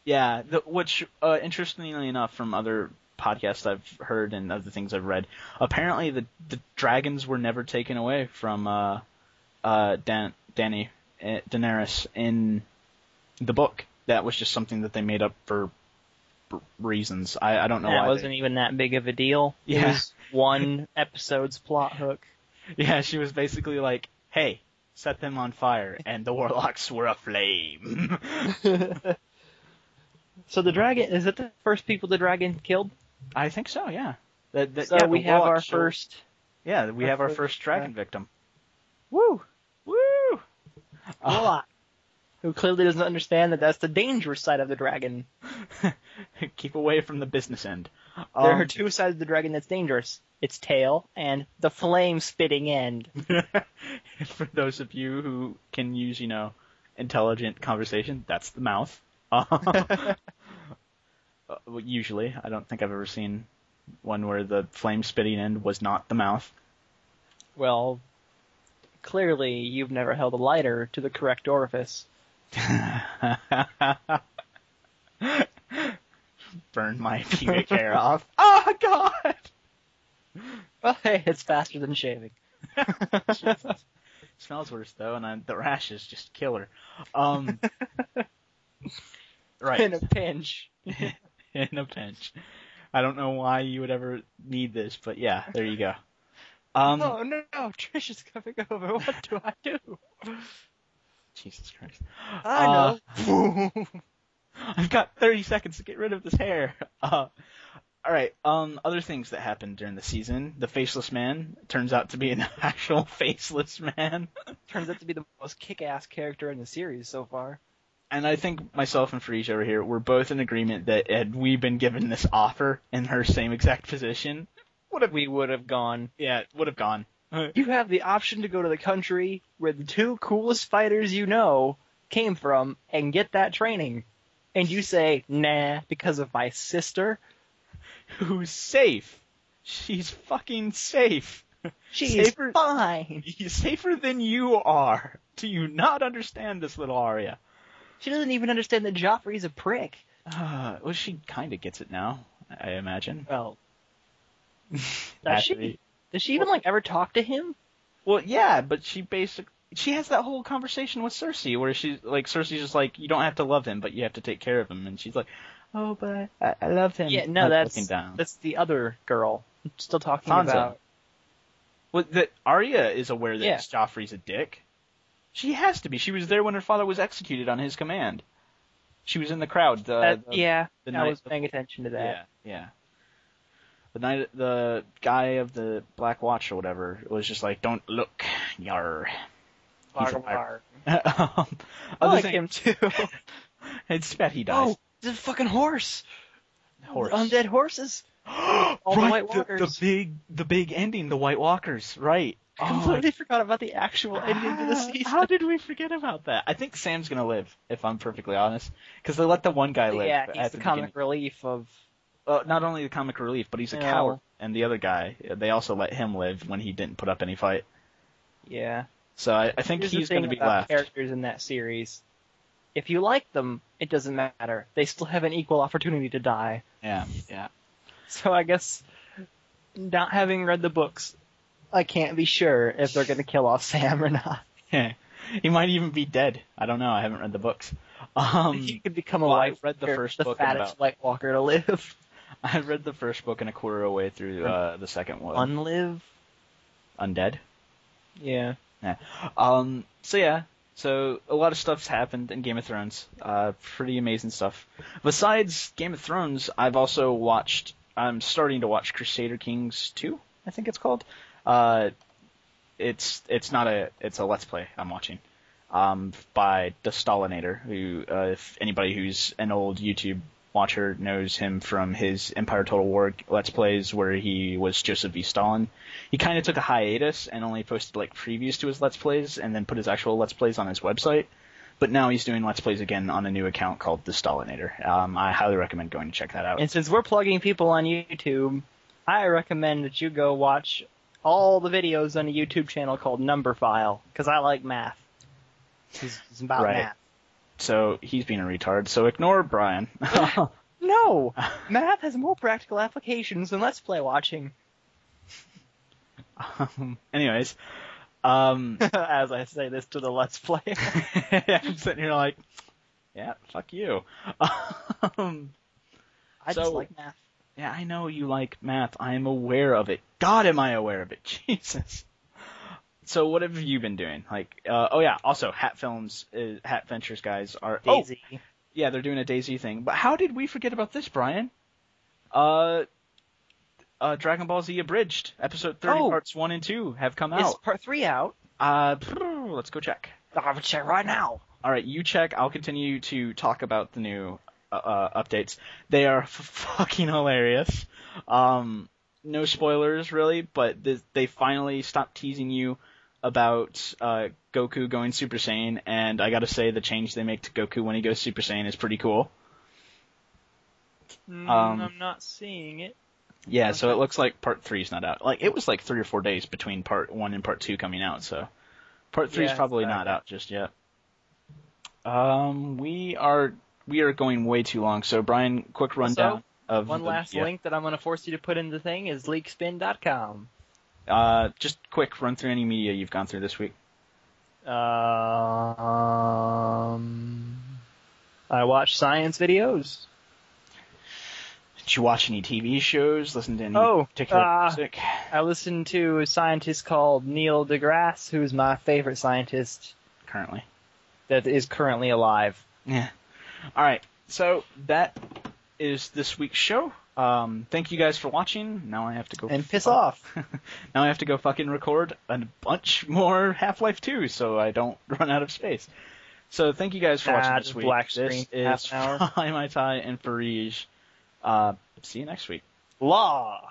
A: Yeah, which, interestingly enough, from other podcasts I've heard and other things I've read, apparently the dragons were never taken away from Daenerys in the book. That was just something that they made up for reasons. I don't know why.
B: That wasn't even that big of a deal.
A: Yeah.
B: It was one episode's plot hook.
A: Yeah, she was basically like, hey, set them on fire, and the warlocks were aflame.
B: So the dragon, is it the first people the dragon killed?
A: I think so, yeah.
B: So we have our first...
A: Yeah, we have our first dragon victim.
B: Woo!
A: Woo!
B: Warlock, who clearly doesn't understand that that's the dangerous side of the dragon.
A: Keep away from the business end.
B: There are two sides of the dragon that's dangerous. Its tail and the flame-spitting end.
A: For those of you who can use, intelligent conversation, that's the mouth. Usually. I don't think I've ever seen one where the flame-spitting end was not the mouth.
B: Well, clearly you've never held a lighter to the correct orifice.
A: Burn my pubic hair off. Oh, God!
B: Well, hey, it's faster than shaving.
A: Smells worse, though, and the rashes just kill her. Right.
B: In a pinch.
A: In a pinch. I don't know why you would ever need this, but yeah, there you go.
B: Oh, no, Trish is coming over. What do I do?
A: Jesus Christ.
B: I know.
A: I've got 30 seconds to get rid of this hair. Alright, other things that happened during the season. The Faceless Man turns out to be an actual faceless man.
B: Turns out to be the most kick-ass character in the series so far.
A: And I think myself and Frisia over here, we're both in agreement that had we been given this offer in her same exact position,
B: we would have gone.
A: Yeah, would have gone.
B: You have the option to go to the country where the two coolest fighters you know came from and get that training. and you say, nah, because of my sister.
A: Who's safe. She's fucking safe.
B: She's fine.
A: Safer than you are. Do you not understand this little Arya?
B: She doesn't even understand that Joffrey's a prick.
A: Well, she kind of gets it now, I imagine.
B: Well, does she? Does she even, ever talk to him?
A: Well, yeah, but she has that whole conversation with Cersei, where Cersei's just like, you don't have to love him, but you have to take care of him, and she's like, oh, but I love him.
B: Yeah, no,
A: that's
B: the other girl. I'm still talking
A: Sansa.
B: about...
A: Well, Arya is aware that Joffrey's a dick. She has to be. She was there when her father was executed on his command. She was in the crowd. I
B: was paying attention to that.
A: Yeah. The guy of the Black Watch or whatever was just like, don't look, yar.
B: I
A: Other
B: like him too.
A: It's bad he dies.
B: Oh, there's a fucking horse.
A: Horse.
B: Undead horses. All the White Walkers.
A: The big ending, the White Walkers, right.
B: I completely forgot about the actual ending to the season.
A: How did we forget about that? I think Sam's gonna live, if I'm perfectly honest. Because they let the one guy live.
B: Yeah, he's the comic relief of...
A: not only the comic relief, but he's a coward. And the other guy, they also let him live when he didn't put up any fight.
B: Yeah.
A: So I think he's going to be left.
B: Characters in that series, if you like them, it doesn't matter. They still have an equal opportunity to die.
A: Yeah.
B: So I guess, not having read the books, I can't be sure if they're going to kill off Sam or not.
A: Yeah. He might even be dead. I don't know. I haven't read the books.
B: He could become the fattest White Walker to live.
A: I read the first book and a quarter away through the second one.
B: Unlive?
A: Undead?
B: Yeah.
A: So a lot of stuff's happened in Game of Thrones. Pretty amazing stuff. Besides Game of Thrones, I'm starting to watch Crusader Kings 2, I think it's called. It's a Let's Play I'm watching. By the Stalinator, who, if anybody who's an old YouTube watcher knows him from his Empire Total War Let's Plays, where he was Joseph V. Stalin. He kind of took a hiatus and only posted previews to his Let's Plays, and then put his actual Let's Plays on his website. But now he's doing Let's Plays again on a new account called the Stalinator. I highly recommend going to check that out.
B: And since we're plugging people on YouTube, I recommend that you go watch all the videos on a YouTube channel called Numberphile, because I like math. It's about math.
A: So he's being a retard, so ignore Brian.
B: No! Math has more practical applications than Let's Play watching.
A: Anyways.
B: As I say this to the Let's Play.
A: I'm sitting here like, yeah, fuck you.
B: I just like math.
A: Yeah, I know you like math. I am aware of it. God, am I aware of it. Jesus. So what have you been doing? Also Hat Films, Hat Ventures guys are...
B: Daisy.
A: Oh, yeah, they're doing a Daisy thing. But how did we forget about this, Brian? Dragon Ball Z Abridged, episode 30, parts 1 and 2 have come out.
B: Is part 3 out?
A: Let's go check.
B: I'll have to check right now.
A: Alright, you check. I'll continue to talk about the new updates. They are fucking hilarious. No spoilers, really, but they finally stopped teasing you about Goku going Super Saiyan, and I gotta say the change they make to Goku when he goes Super Saiyan is pretty cool.
B: I'm not seeing it.
A: Yeah, so it looks like part 3's not out. It was 3 or 4 days between part 1 and part 2 coming out, so part 3's probably not out just yet. We are going way too long, so Brian, quick rundown of
B: one last link that I'm going to force you to put in the thing is leakspin.com.
A: Just quick run through any media you've gone through this week.
B: I watch science videos.
A: Did you watch any TV shows? Listen to any particular music?
B: I listened to a scientist called Neil deGrasse, who's my favorite scientist.
A: Currently.
B: That is currently alive.
A: Yeah. Alright, so that is this week's show. Thank you guys for watching. Now I have to go...
B: And piss off.
A: Now I have to go fucking record a bunch more Half-Life 2 so I don't run out of space. So thank you guys for watching this week.
B: Black screen,
A: this is Flymyty and Farij. See you next week.
B: Law.